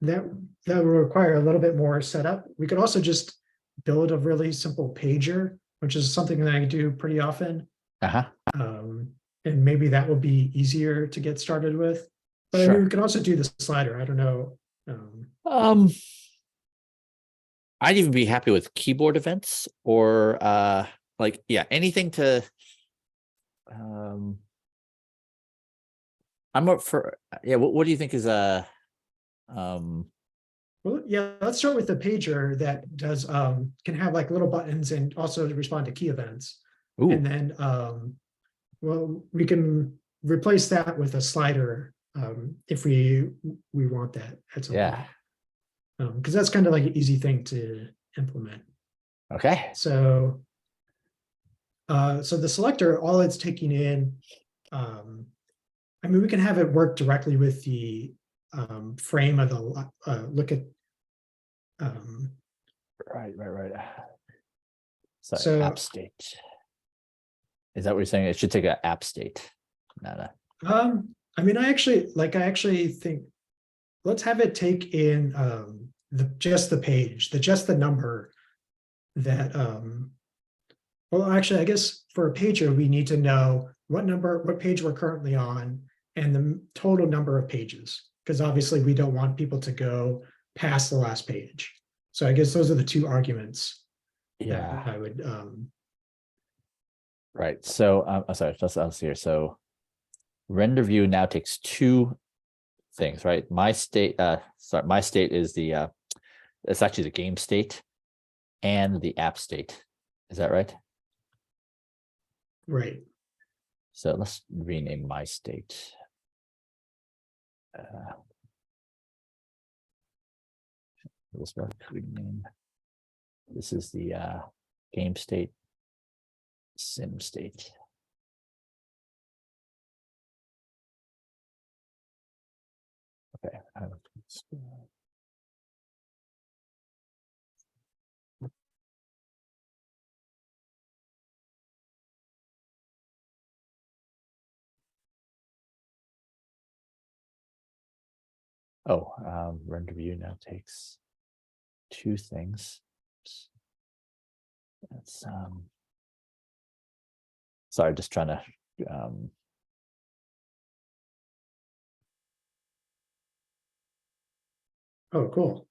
B: that will require a little bit more setup. We could also just build a really simple pager, which is something that I do pretty often. And maybe that will be easier to get started with. But sure. I mean, we can also do the slider. I don't know.
A: I'd even be happy with keyboard events or anything to I'm up for what do you think is
B: well, yeah, let's start with the pager that does can have like little buttons and also to respond to key events. Ooh. And then well, we can replace that with a slider if we want that at some point. Because that's kind of like an easy thing to implement.
A: Okay.
B: So so the selector, all it's taking in, I mean, we can have it work directly with the frame of the look at.
A: Right. So appstate. Is that what you're saying? It should take an appstate.
B: I mean, I actually think let's have it take in just the page, just the number that well, actually, I guess for a pager, we need to know what page we're currently on and the total number of pages, because obviously we don't want people to go past the last page. So I guess those are the two arguments.
A: Yeah,
B: I would.
A: Right. So sorry, just else here. So renderView now takes two things, right? My state is the it's actually the game state and the app state. Is that right?
B: Right.
A: So let's rename my state. This is the game state, sim state. Okay. renderView now takes two things. That's sorry, just trying to
B: oh, cool.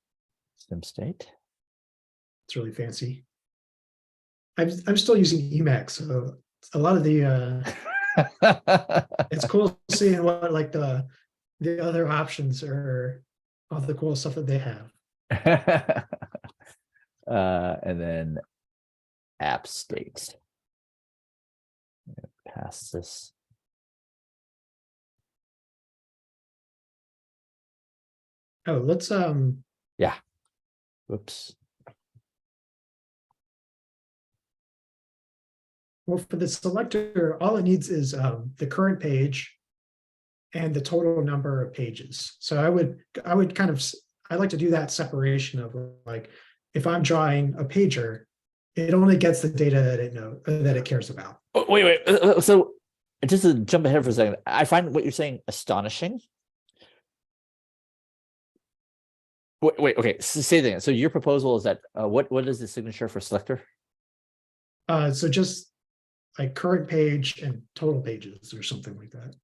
A: Sim state.
B: It's really fancy. I'm still using Emacs, so a lot of the it's cool seeing what like the other options are, all the cool stuff that they have.
A: And then app state. Pass this.
B: Oh, let's
A: yeah. Whoops.
B: Well, for the selector, all it needs is the current page and the total number of pages. So I would kind of, I like to do that separation of like, if I'm drawing a pager, it only gets the data that it cares about.
A: Oh, wait. So just to jump ahead for a second, I find what you're saying astonishing. Wait, okay. Say that again. So your proposal is that what is the signature for selector?
B: So just like current page and total pages or something like that.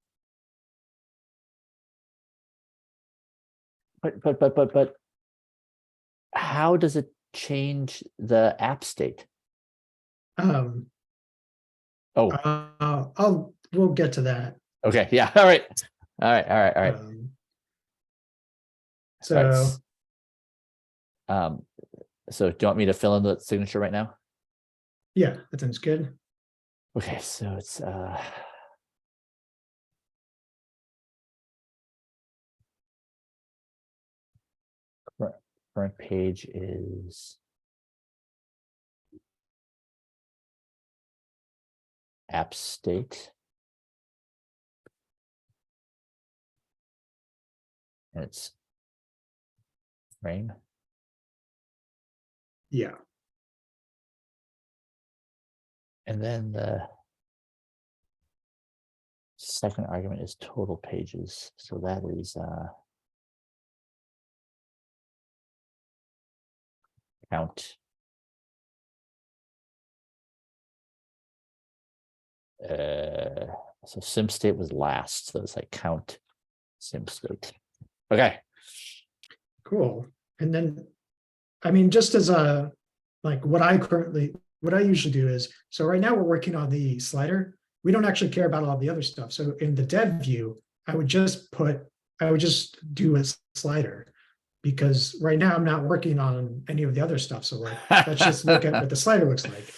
A: But how does it change the app state?
B: Um, we'll get to that.
A: Okay, yeah. All right.
B: So
A: so do you want me to fill in the signature right now?
B: Yeah, that sounds good.
A: Okay, so it's current page is app state. And it's frame.
B: Yeah.
A: And then the second argument is total pages. So that is count. So sim state was last. So it's like count sim state. Okay.
B: Cool. And then, I mean, just as a, like what I usually do is, so right now we're working on the slider. We don't actually care about all the other stuff. So in the dev view, I would just do a slider, because right now I'm not working on any of the other stuff. So like, let's just look at what the slider looks like.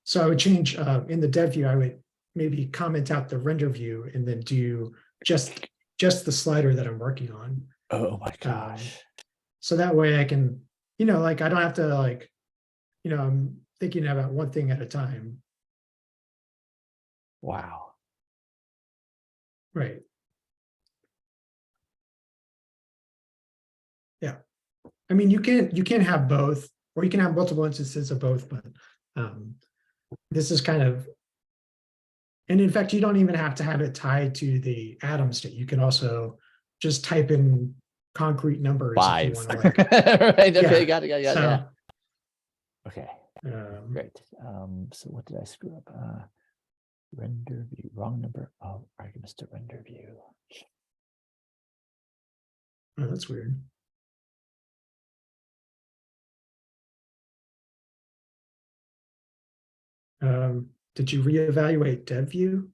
B: So I would change in the dev view, I would maybe comment out the render view and then do just the slider that I'm working on.
A: Oh my gosh.
B: So that way I can, like, I don't have to like, I'm thinking about one thing at a time.
A: Wow.
B: Right. Yeah. I mean, you can have both, or you can have multiple instances of both, but this is kind of, and in fact, you don't even have to have it tied to the atom state. You can also just type in concrete numbers
A: 5.
B: if you want to, like,
A: right. Okay,
B: yeah.
A: got it.
B: So,
A: yeah. Okay.
B: Um,
A: Great. So what did I screw up? Render view, wrong number of arguments to render view.
B: Oh, that's weird. Did you reevaluate devview?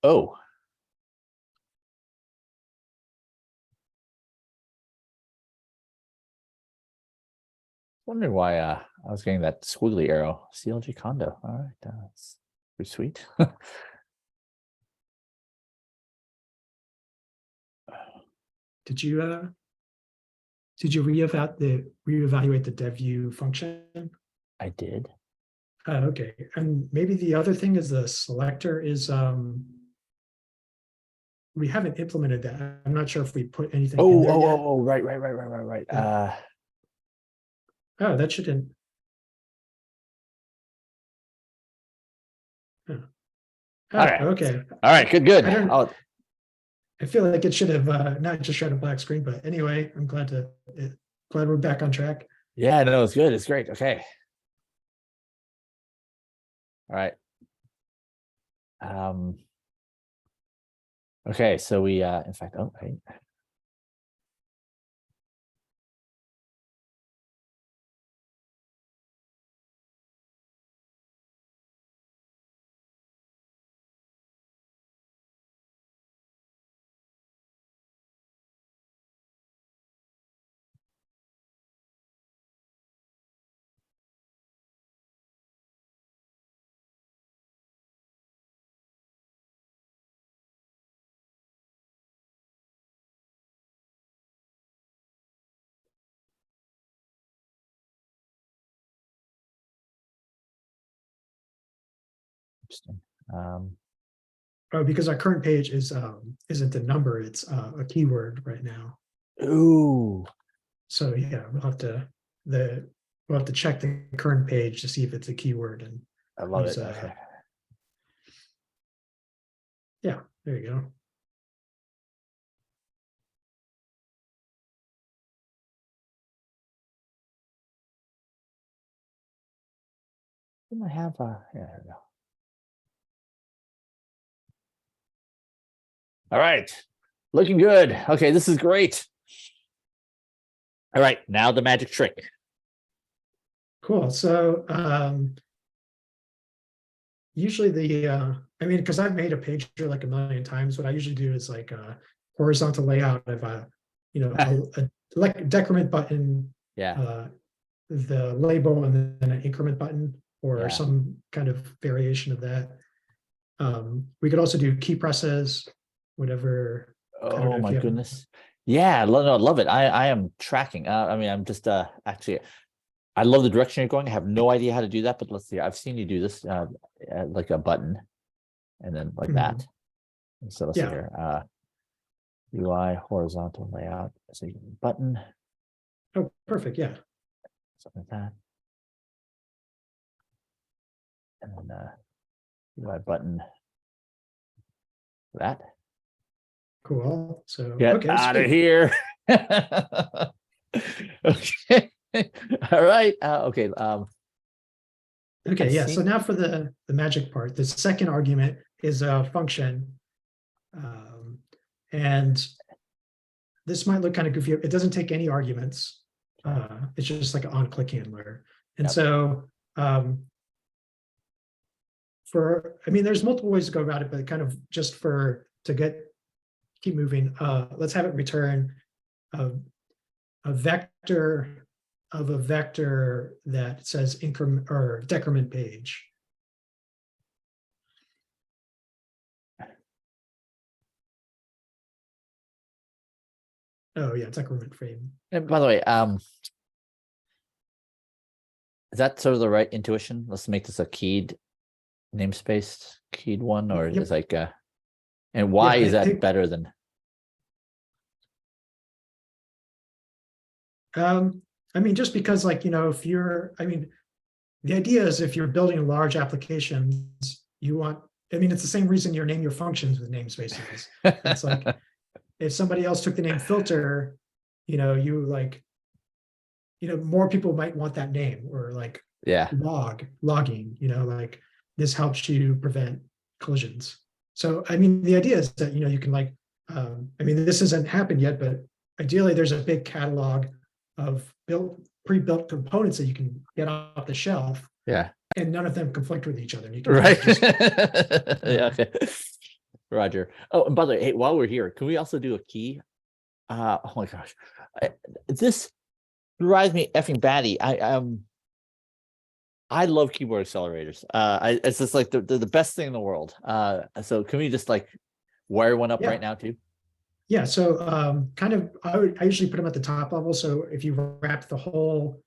A: Oh. Wondering why I was getting that squiggly arrow. CLG condo. All right, that's pretty sweet.
B: Did you reevaluate the devview function?
A: I did.
B: Okay, and maybe the other thing is the selector is we haven't implemented that. I'm not sure if we put anything in there yet.
A: Right.
B: Yeah. Oh, that shouldn't. Oh. Okay.
A: All right. Good.
B: I feel like it should have not just shown a black screen, but anyway, I'm glad we're back on track.
A: Yeah, no, it's good. It's great. Okay. All right. Okay, so we in fact, oh, right. Interesting.
B: Because our current page is isn't a number, it's a keyword right now.
A: Ooh.
B: So yeah, we'll have to check the current page to see if it's a keyword, and
A: I love
B: use,
A: it. Okay.
B: Yeah, there you go.
A: Didn't I have yeah, there we go. All right. Looking good. Okay, this is great. All right, now the magic trick.
B: Cool. So usually I mean, because I've made a pager like a million times, what I usually do is like a horizontal layout of a like a decrement button,
A: Yeah.
B: the label, and then an increment button, or
A: Yeah.
B: some kind of variation of that. We could also do key presses, whatever.
A: Oh my goodness. Yeah, no, I love it. I am tracking. I mean, I'm just actually, I love the direction you're going. I have no idea how to do that, but let's see. I've seen you do this like a button and then like that. And so let's see here. UI horizontal layout. So button.
B: Oh, perfect. Yeah.
A: Something like that. And then UI button. That.
B: Cool. So
A: Get out of here. Okay. All right. Okay.
B: Okay. Yeah. So now for the magic part, the second argument is a function, and this might look kind of goofy. It doesn't take any arguments. It's just like an on-click handler, and so I mean, there's multiple ways to go about it, but kind of just keep moving. Let's have it return a vector of a vector that says increment or decrement page. Oh yeah, decrement frame.
A: And by the way, is that sort of the right intuition? Let's make this a keyed namespace, keyed one, or is like and why is that better than?
B: I mean, just because, like, if you're, I mean, the idea is if you're building large applications, you want, I mean, it's the same reason you name your functions with namespaces. It's like, if somebody else took the name filter, more people might want that name, or like logging, like this helps you prevent collisions. So, I mean, the idea is that, you can like, I mean, this hasn't happened yet, but ideally there's a big catalog of pre-built components that you can get off the shelf.
A: Yeah.
B: And none of them conflict with each other. You can
A: right. Yeah. Okay. Roger. Oh, and by the way, hey, while we're here, can we also do a key? Oh my gosh, this drives me effing batty. I love keyboard accelerators. It's just like the best thing in the world. So can we just like wire one up right now too?
B: Yeah. So kind of, I usually put them at the top level. So if you wrap the whole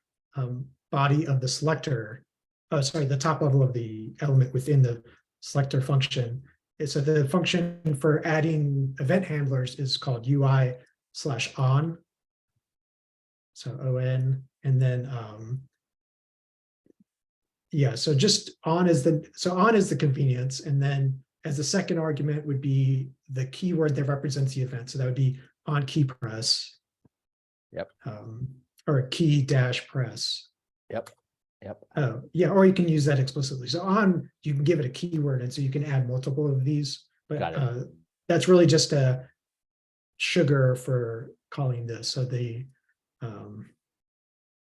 B: body of the selector, the top level of the element within the selector function. So the function for adding event handlers is called UI/on. So on, and then so just on is the convenience, and then as the second argument would be the keyword that represents the event. So that would be on key press.
A: Yep.
B: Or key dash press.
A: Yep.
B: Oh, yeah, or you can use that explicitly. So on, you can give it a keyword, and so you can add multiple of these. But that's really just a sugar for calling this. So the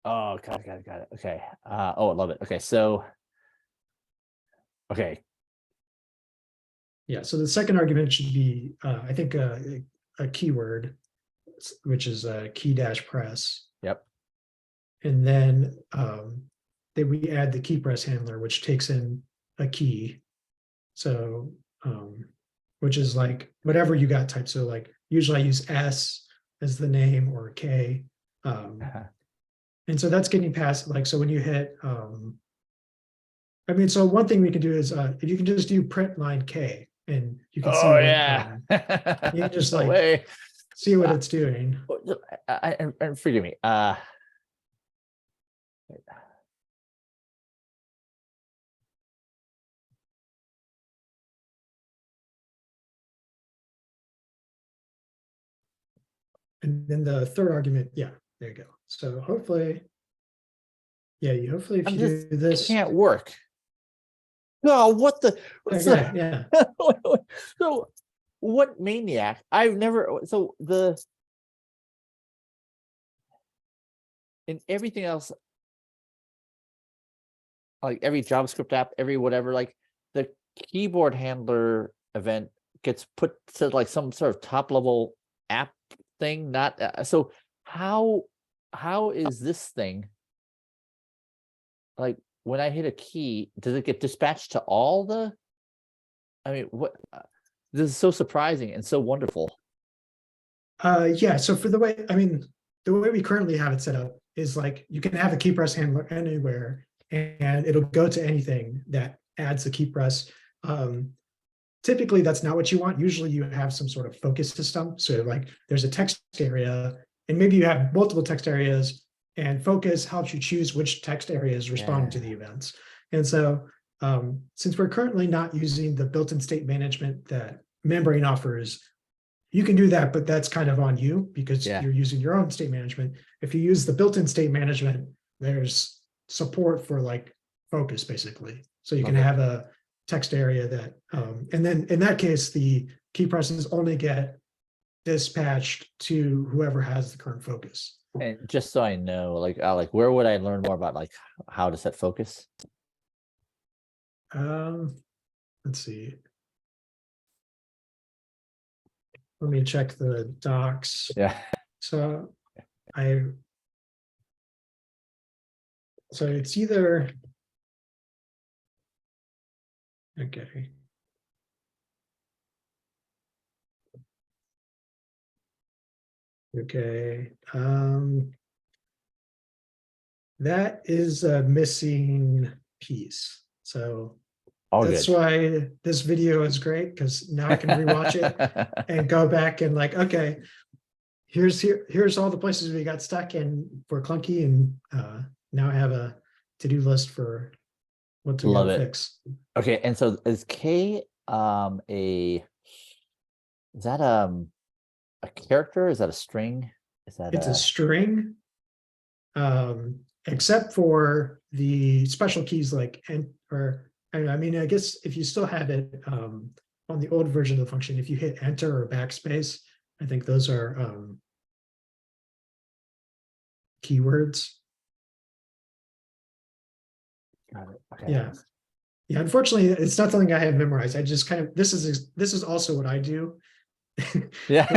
A: oh, got it. Okay. Oh, I love it. Okay, so okay.
B: Yeah, so the second argument should be, I think, a keyword, which is a key dash press.
A: Yep.
B: And then we add the key press handler, which takes in a key. So, which is like whatever you got typed. So like usually I use S as the name, or K. And so that's getting past, like, so when you hit I mean, so one thing we can do is if you can just do print line K and you can see
A: Oh
B: what
A: yeah.
B: you can just
A: No
B: like
A: way.
B: see what it's doing.
A: And forgive me.
B: And then the third argument, yeah, there you go. So hopefully, yeah, you hopefully if
A: I'm
B: you
A: just
B: do this,
A: can't work. No, what the what's
B: okay,
A: the
B: yeah.
A: so what maniac? I've never so the in everything else, like every JavaScript app, every whatever, like the keyboard handler event gets put to like some sort of top level app thing. Not so how is this thing like when I hit a key, does it get dispatched to all the? I mean, what? This is so surprising and so wonderful.
B: Yeah, so for the way, I mean, the way we currently have it set up is like you can have a key press handler anywhere and it'll go to anything that adds the key press. Typically, that's not what you want. Usually you have some sort of focus system. So like there's a text area and maybe you have multiple text areas and focus helps you choose which text areas respond to the events. And so since we're currently not using the built-in state management that Membrane offers, you can do that, but that's kind of on you because
A: Yeah.
B: you're using your own state management. If you use the built-in state management, there's support for like focus basically. So you can have a text area that, and then in that case, the key presses only get dispatched to whoever has the current focus.
A: And just so I know, like where would I learn more about like how to set focus?
B: Let's see. Let me check the docs.
A: Yeah.
B: So so it's either, okay. Okay. That is a missing piece. So
A: All
B: that's
A: good.
B: why this video is great because now I can rewatch it and go back and like, okay, here's all the places we got stuck and were clunky, and now I have a to-do list for what to
A: Love
B: go
A: it.
B: fix.
A: Okay, and so is K is that a character? Is that a string? Is that
B: It's a string, except for the special keys like I mean, I guess if you still have it on the old version of the function, if you hit enter or backspace, I think those are keywords.
A: got it. Okay.
B: Yeah. Yeah, unfortunately, it's not something I have memorized. I just kind of this is also what I do.
A: Yeah.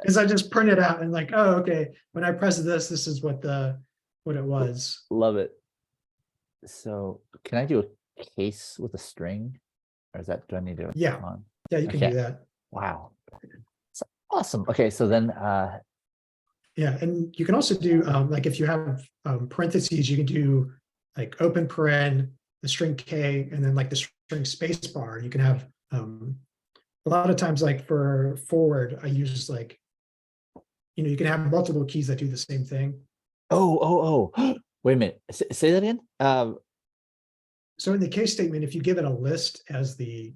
B: Because I just print it out and like, oh, okay, when I press this is what it was.
A: Love it. So can I do a case with a string? Or is that do I need to
B: Yeah.
A: on?
B: Yeah, you can do that.
A: Wow. It's awesome. Okay, so then
B: Yeah, and you can also do like if you have parentheses, you can do like open paren, the string K, and then like the string space bar. You can have a lot of times like for forward, I use like, you can have multiple keys that do the same thing.
A: oh. Wait a minute. Say that again.
B: So in the case statement, if you give it a list as the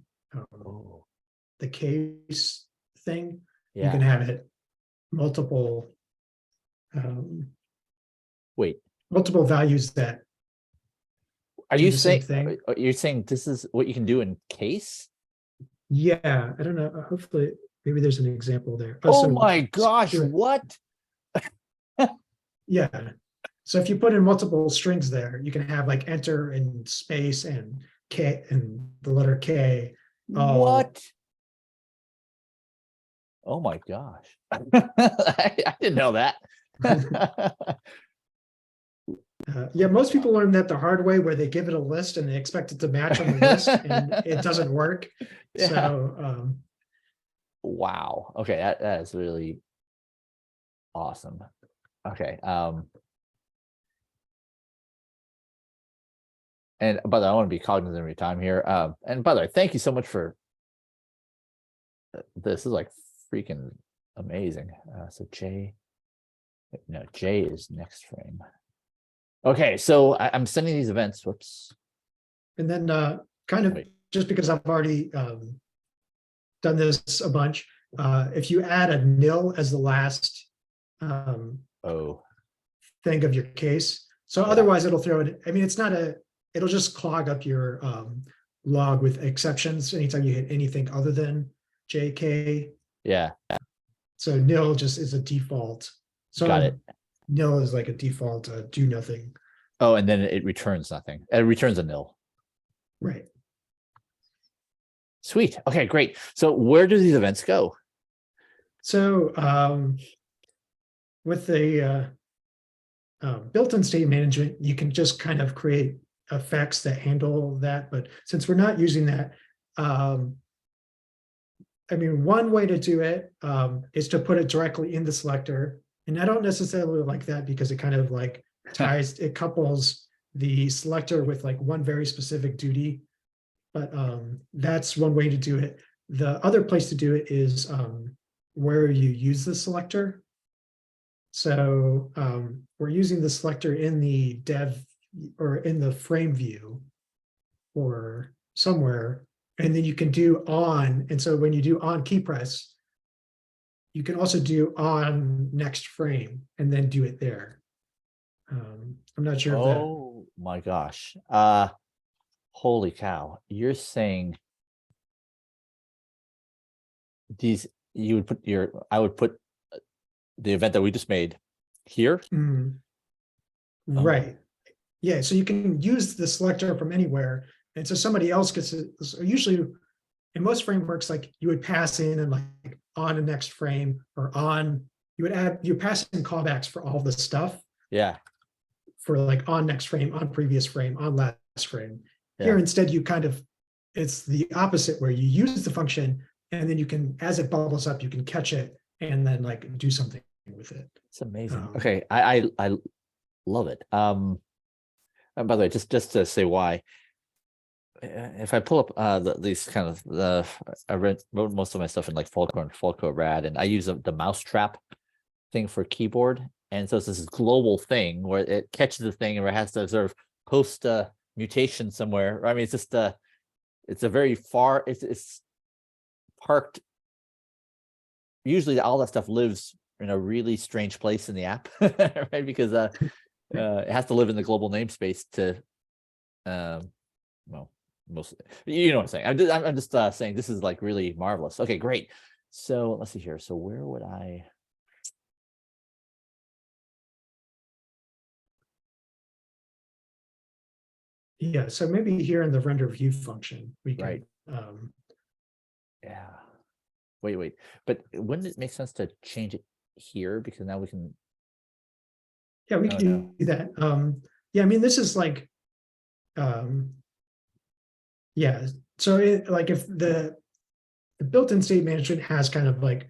B: case thing, you can have it multiple
A: wait.
B: multiple values that
A: Are
B: do
A: you
B: the same
A: saying
B: thing.
A: you're saying this is what you can do in case?
B: Yeah, I don't know. Hopefully, maybe there's an example there.
A: Oh
B: so
A: my gosh,
B: do it.
A: what?
B: Yeah. So if you put in multiple strings there, you can have like enter and space and K and the letter K.
A: What? Oh my gosh. I didn't know that.
B: Yeah, most people learn that the hard way where they give it a list and they expect it to match on the list and it doesn't work.
A: Yeah.
B: So
A: wow. Okay, that is really awesome. Okay. And by the way, I want to be cognizant of your time here. And by the way, thank you so much for this. Is like freaking amazing. So J is next frame. Okay, so I'm sending these events. Whoops.
B: And then kind of just because I've already done this a bunch, if you add a nil as the last thing of your case, so otherwise it'll throw it. I mean, it's not it'll just clog up your log with exceptions anytime you hit anything other than JK.
A: Yeah.
B: So nil just is a default. So
A: got it.
B: Nil is like a default do nothing.
A: Oh, and then it returns nothing. It returns a nil.
B: Right.
A: Sweet. Okay, great. So where do these events go?
B: So with the built-in state management, you can just kind of create effects that handle that. But since we're not using that, I mean, one way to do it is to put it directly in the selector. And I don't necessarily like that because it kind of like it couples the selector with like one very specific duty. But that's one way to do it. The other place to do it is where you use the selector. So we're using the selector in the dev or in the frame view or somewhere, and then you can do on. And so when you do on key press, you can also do on next frame and then do it there. I'm not sure if that.
A: Oh my gosh. Holy cow. You're saying these, you would put I would put the event that we just made here.
B: Right. Yeah. So you can use the selector from anywhere. And so somebody else gets it. So usually in most frameworks, like you would pass in and like on a next frame or on, you pass in callbacks for all the stuff.
A: Yeah.
B: For like on next frame, on previous frame, on last frame.
A: Yeah.
B: Here instead, you kind of, it's the opposite where you use the function and then you can, as it bubbles up, you can catch it and then like do something with it.
A: It's amazing. Okay. I love it. And by the way, just to say why, if I pull up these kind of I wrote most of my stuff in like Falco and Falco Rad, and I use the mousetrap thing for keyboard. And so it's this global thing where it catches the thing and it has to sort of post a mutation somewhere. I mean, it's just it's a very far, it's parked. Usually all that stuff lives in a really strange place in the app, right? Because it has to live in the global namespace to, well, most, you know what I'm saying. I'm just saying this is like really marvelous. Okay, great. So let's see here. So where would I?
B: Yeah, so maybe here in the renderView function, we can.
A: Right. Yeah. Wait. But wouldn't it make sense to change it here? Because now we can.
B: Yeah, we can do that. Yeah, I mean, this is like, yeah. So like if the built-in state management has kind of like,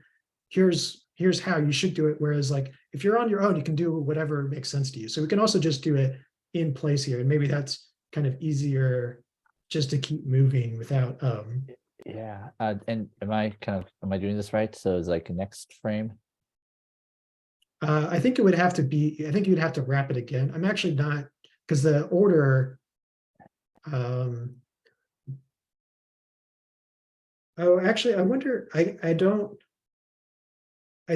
B: here's how you should do it. Whereas like, if you're on your own, you can do whatever makes sense to you. So we can also just do it in place here. And maybe that's kind of easier just to keep moving without
A: yeah. And am I doing this right? So it's like next frame.
B: I think it would have to be, I think you'd have to wrap it again. I'm actually not, because the order oh, actually I wonder, I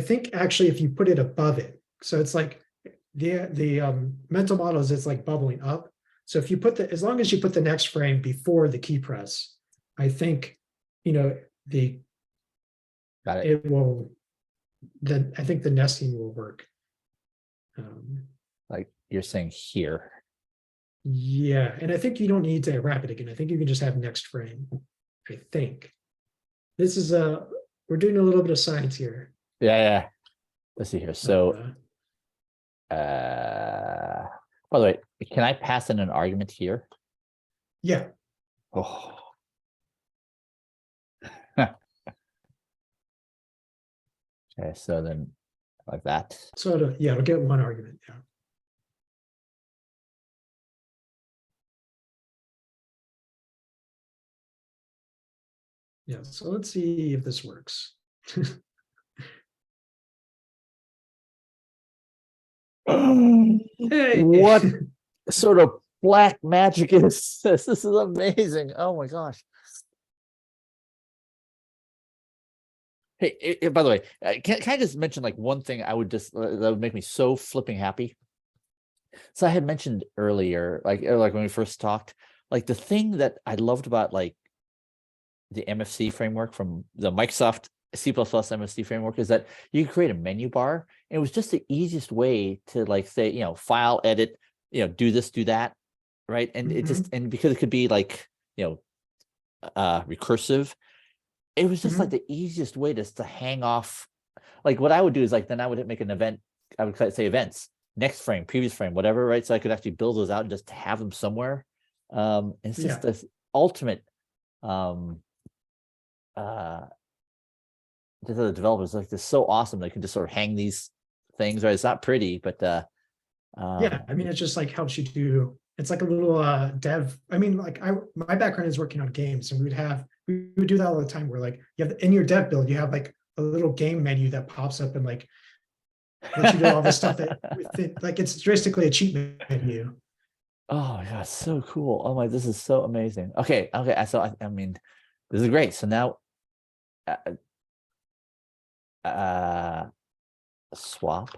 B: think actually if you put it above it, so it's like the mental model is it's like bubbling up. So if you put as long as you put the next frame before the key press, I think, you know,
A: Got it.
B: It will, then I think the nesting will work.
A: Like you're saying here.
B: Yeah, and I think you don't need to wrap it again. I think you can just have next frame. I think. This is we're doing a little bit of science here.
A: Yeah. Let's see here. So by the way, can I pass in an argument here?
B: Yeah.
A: Oh. Okay, so then like that.
B: So yeah, I'll get one argument. Yeah. Yeah, so let's see if this works. Hey.
A: What sort of black magic is this? This is amazing. Oh my gosh. Hey, by the way, can I just mention like one thing I would just that would make me so flipping happy? So I had mentioned earlier, like when we first talked, like the thing that I loved about like the MFC framework from the Microsoft C++ MFC framework is that you could create a menu bar. And it was just the easiest way to like say, file, edit, do this, do that, right? And it just, and because it could be like, recursive, it was just like the easiest way to hang off. Like what I would do is like, then I would make an event, I would say events, next frame, previous frame, whatever, right? So I could actually build those out and just have them somewhere. It's just this ultimate, just the developers like this so awesome. They can just sort of hang these things, right? It's not pretty, but
B: yeah, I mean, it just like helps you do, it's like a little dev. I mean, like my background is working on games, and we would do that all the time where like you have in your dev build, you have like a little game menu that pops up and like lets you do all this stuff that like it's basically a cheat menu.
A: Oh yeah, so cool. Oh my, this is so amazing. Okay. So I mean, this is great. So now swap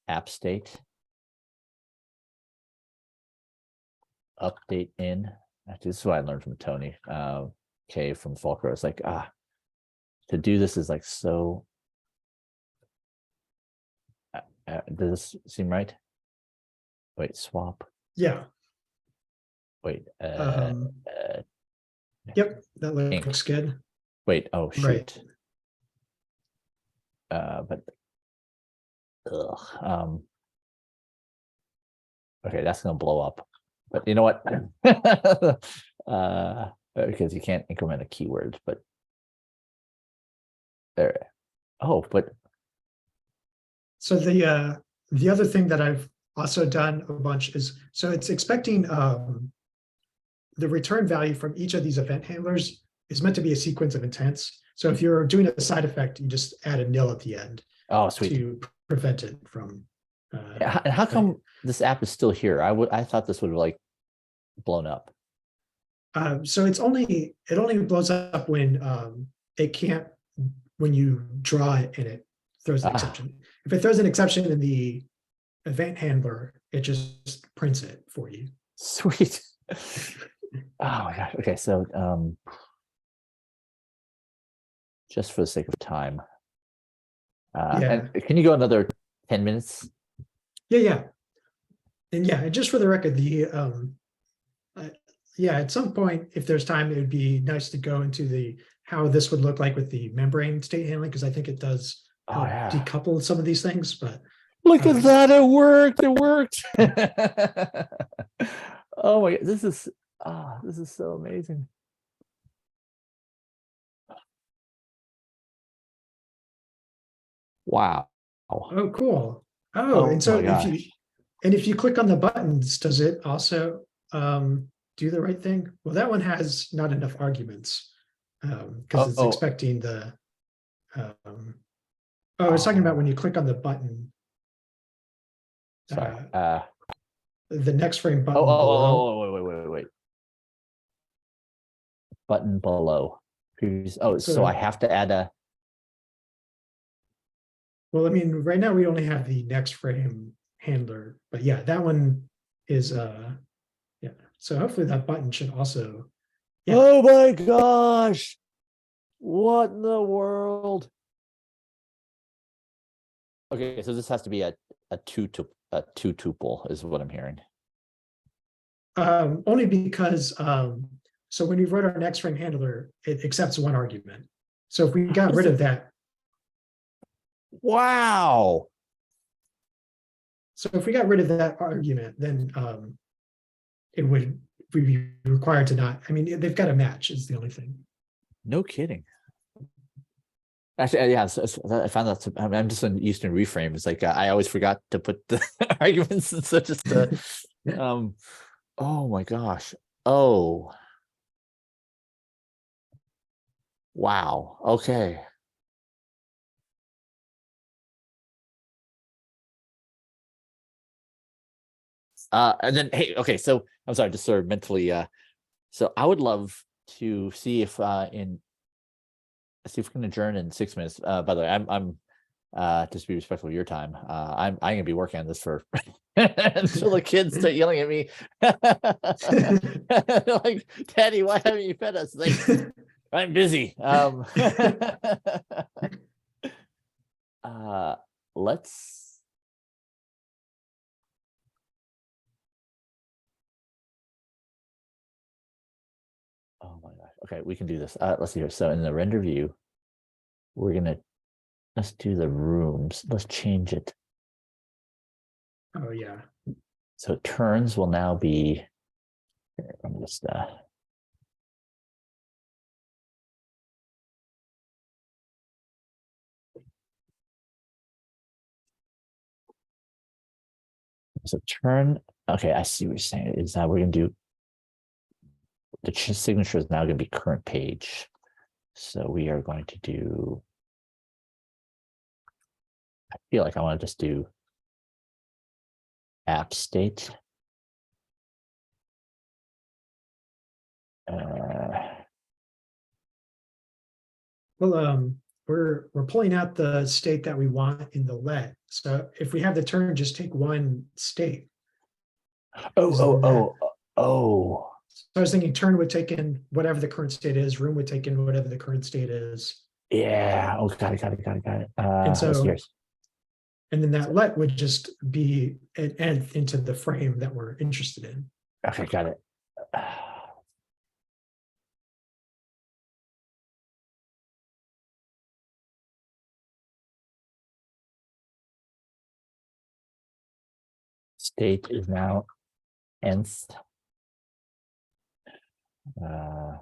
A: appstate update in. Actually, this is what I learned from Tony K from Fulcro. It's like to do this is like so does this seem right? Wait, swap.
B: Yeah.
A: Wait.
B: Yep, that looks good.
A: Wait, oh shoot.
B: Right.
A: But okay, that's gonna blow up. But you know what? Because you can't increment a keyword, but there. Oh, but
B: so the other thing that I've also done a bunch is, so it's expecting the return value from each of these event handlers is meant to be a sequence of intents. So if you're doing a side effect, you just add a nil at the end.
A: Oh, sweet.
B: To prevent it from.
A: How come this app is still here? I thought this would have like blown up.
B: So it only blows up when it can't, when you draw it and it throws an exception. If it throws an exception in the event handler, it just prints it for you.
A: Sweet. Oh my gosh. Okay, so just for the sake of time, and can you go another 10 minutes?
B: Yeah. And yeah, just for the record, the at some point, if there's time, it would be nice to go into how this would look like with the membrane state handling, because I think it does decouple some of these things. But
A: look at that, it worked. It worked. Oh my God, this is so amazing. Wow.
B: Oh, cool. Oh, and so if you click on the buttons, does it also do the right thing? Well, that one has not enough arguments because it's expecting the. I was talking about when you click on the button.
A: Sorry.
B: The next frame button. below.
A: Wait. Button below. So I have to add a.
B: Well, I mean, right now we only have the next frame handler, but yeah, that one is yeah. So hopefully that button should also.
A: Yeah. Oh my gosh! What in the world? Okay, so this has to be a two tuple is what I'm hearing.
B: Only because so when we wrote our next frame handler, it accepts one argument. So if we got rid of that.
A: Wow.
B: So if we got rid of that argument, then it would be required to not. I mean, they've got to match is the only thing.
A: No kidding. Actually, yeah, so I found that. I'm just used to reframe. It's like I always forgot to put the arguments, and so just oh my gosh. Oh. Wow. Okay. And then, hey, okay, so I'm sorry, just sort of mentally, so I would love to see if see if we can adjourn in 6 minutes. By the way, I'm just be respectful of your time. I'm gonna be working on this for until the kids start yelling at me. Like, Daddy, why haven't you fed us? Like, I'm busy. Let's. Oh my gosh. Okay, we can do this. Let's see here. So in the render view, we're gonna let's do the rooms. Let's change it.
B: Oh yeah.
A: So turns will now be. I'm just so turn. Okay, I see what you're saying. Is that we're gonna do the signature is now going to be current page. So we are going to do, I feel like I want to just do appstate.
B: Well, we're pulling out the state that we want in the let. So if we have the turn, just take one state.
A: Oh.
B: So I was thinking turn would take in whatever the current state is, room would take in whatever the current state is.
A: Yeah. Oh, got it.
B: And so, and then that let would just be an end into the frame that we're interested in.
A: Okay, got it. State is now nth. And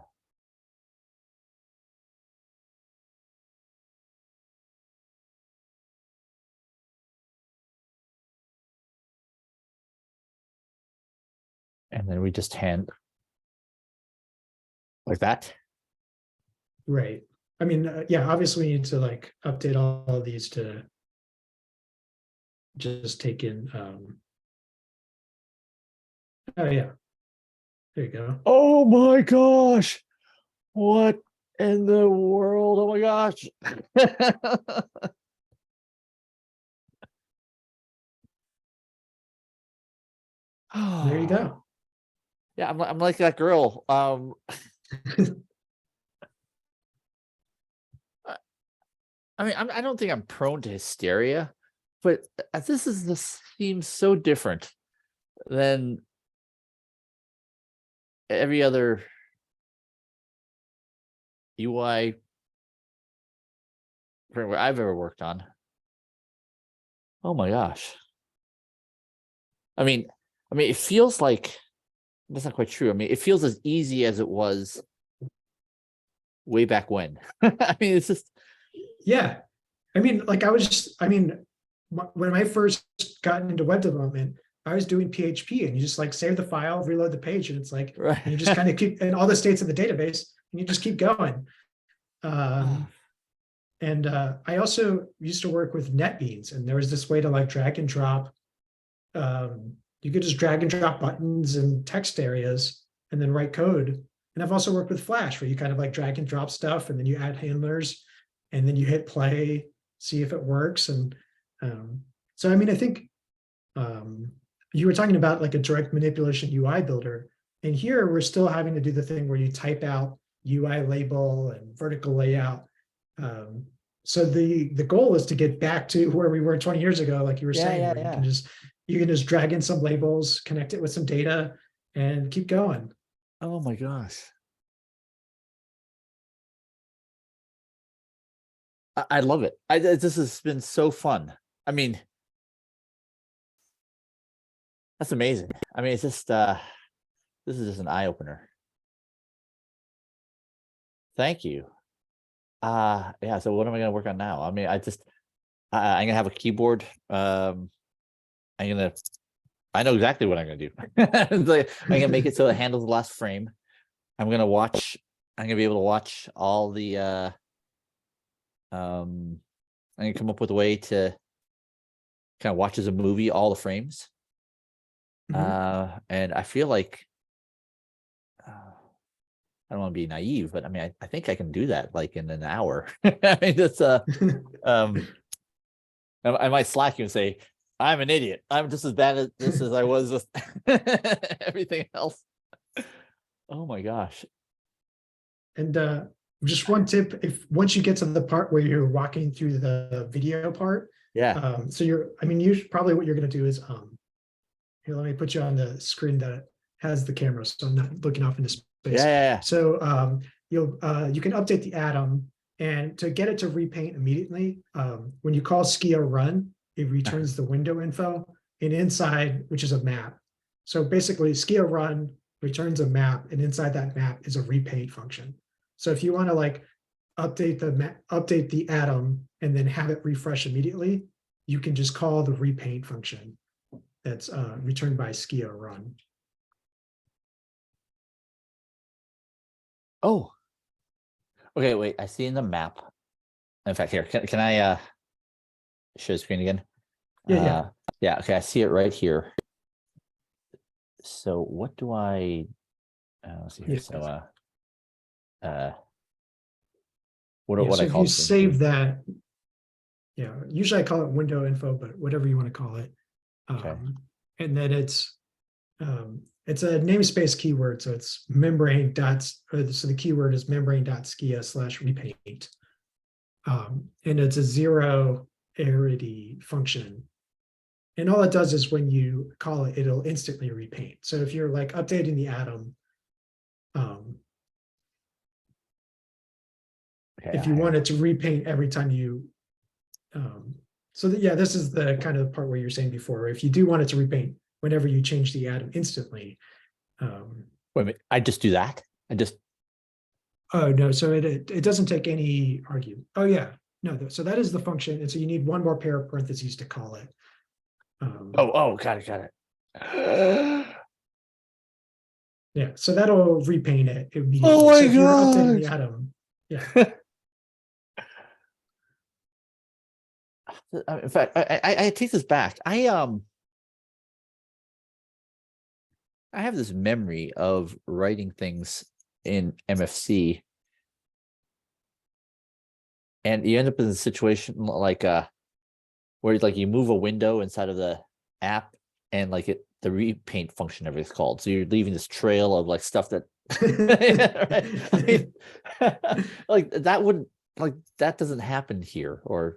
A: then we just hand like that.
B: Right. I mean, yeah, obviously we need to like update all of these to just take in. Oh yeah, there you go.
A: Oh my gosh. What in the world? Oh my gosh.
B: There you go.
A: Yeah, I'm like that girl. I mean, I don't think I'm prone to hysteria, but this seems so different than every other UI framework I've ever worked on. Oh my gosh. I mean, it feels like that's not quite true. I mean, it feels as easy as it was way back when. I mean, it's just.
B: Yeah. I mean, like when I first got into web development, I was doing PHP and you just like save the file, reload the page, and it's like,
A: Right.
B: and you just kind of keep in all the states of the database and you just keep going. And I also used to work with NetBeans, and there was this way to like drag and drop. You could just drag and drop buttons and text areas and then write code. And I've also worked with Flash, where you kind of like drag and drop stuff and then you add handlers and then you hit play, see if it works. And so, I mean, I think you were talking about like a direct manipulation UI builder. And here we're still having to do the thing where you type out UI label and vertical layout. So the goal is to get back to where we were 20 years ago, like you were saying, where you can just drag in some labels, connect it with some data, and keep going.
A: Oh my gosh. I love it. This has been so fun. I mean, that's amazing. I mean, it's just this is just an eye-opener. Thank you. Yeah, so what am I gonna work on now? I mean, I'm gonna have a keyboard. I know exactly what I'm gonna do. I'm gonna make it so it handles the last frame. I'm gonna watch I'm gonna be able to watch all the I'm gonna come up with a way to kind of watch as a movie all the frames. And I feel like I don't want to be naive, but I mean, I think I can do that like in an hour. I mean, it's I might slack you and say, I'm an idiot. I'm just as bad at this as I was with everything else. Oh my gosh.
B: And just one tip, if once you get to the part where you're walking through the video part,
A: Yeah.
B: so probably what you're gonna do is here, let me put you on the screen that has the camera, so I'm not looking off into space.
A: Yeah.
B: So you can update the atom, and to get it to repaint immediately, when you call Skia run, it returns the window info, and inside, which is a map. So basically, Skia run returns a map, and inside that map is a repaint function. So if you want to like update the atom and then have it refresh immediately, you can just call the repaint function that's returned by Skia run.
A: Oh. Okay, wait. I see in the map. In fact, here, can I show the screen again?
B: Yeah.
A: Yeah, okay, I see it right here. So what do I let's see here.
B: Yeah.
A: So
B: So if you save that, usually I call it window info, but whatever you want to call it.
A: Okay.
B: And then it's a namespace keyword, so it's membrane dots, so the keyword is membrane.skia/repaint. And it's a zero arity function. And all it does is when you call it, it'll instantly repaint. So if you're like updating the atom, if you want it to repaint every time you, this is the kind of part where you're saying before, if you do want it to repaint whenever you change the atom instantly.
A: Wait a minute, I just do that?
B: Oh no, so it doesn't take any argument. Oh yeah, no, so that is the function, and so you need one more pair of parentheses to call it.
A: Got it.
B: Yeah, so that'll repaint it immediately.
A: Oh my
B: so if you're updating the
A: God.
B: atom, yeah.
A: In fact, I take this back. I have this memory of writing things in MFC, and you end up in a situation like where like you move a window inside of the app, and like the repaint function, whatever it's called. So you're leaving this trail of like stuff that I mean, like that doesn't happen here, or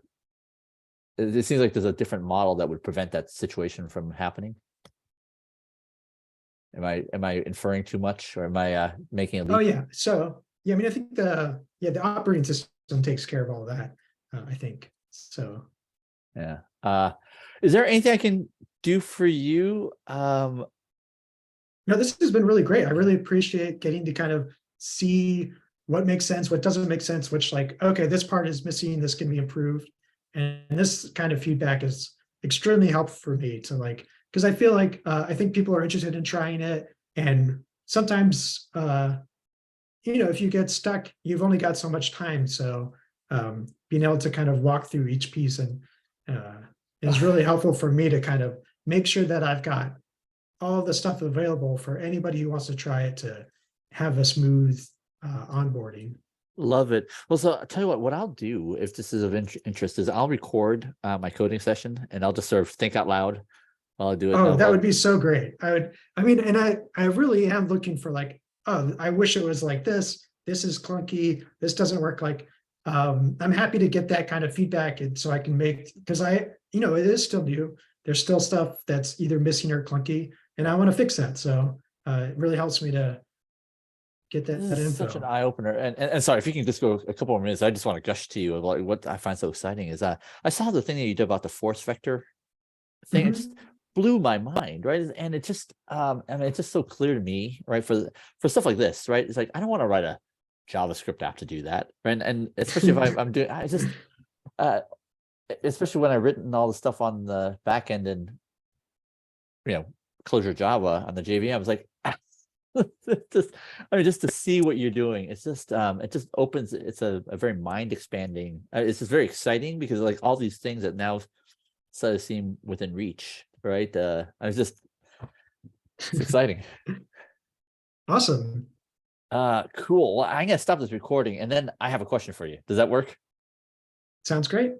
A: it seems like there's a different model that would prevent that situation from happening. Am I inferring too much, or am I making a leap?
B: Oh yeah. So yeah, I mean, I think the operating system takes care of all that. I think so.
A: Yeah. Is there anything I can do for you?
B: No, this has been really great. I really appreciate getting to kind of see what makes sense, what doesn't make sense, which like, okay, this part is missing, this can be improved. And this kind of feedback is extremely helpful for me to like, because I feel like I think people are interested in trying it. And sometimes, if you get stuck, you've only got so much time. So being able to kind of walk through each piece and is really helpful for me to kind of make sure that I've got all the stuff available for anybody who wants to try it to have a smooth onboarding.
A: Love it. Well, so I'll tell you what I'll do if this is of interest is I'll record my coding session, and I'll just sort of think out loud while I do it.
B: Oh, that would be so great. I really am looking for like, oh, I wish it was like this. This is clunky. This doesn't work. Like, I'm happy to get that kind of feedback, and so I can make, because it is still new. There's still stuff that's either missing or clunky, and I want to fix that. So it really helps me to get that info.
A: Such an eye opener. And sorry, if you can just go a couple more minutes, I just want to gush to you about what I find so exciting is I saw the thing that you did about the force vector thing. It just blew my mind, right? And it just it's just so clear to me, right? For stuff like this, right? It's like I don't want to write a JavaScript app to do that, right? And especially if I'm doing, I just especially when I've written all the stuff on the back end and Clojure Java on the JVM, I was like, just, I mean, just to see what you're doing, it's just, it just opens, it's a very mind expanding. It's just very exciting because like all these things that now sort of seem within reach, right? I was just, it's exciting.
B: Awesome.
A: Cool. Well, I'm gonna stop this recording and then I have a question for you. Does that work?
B: Sounds great.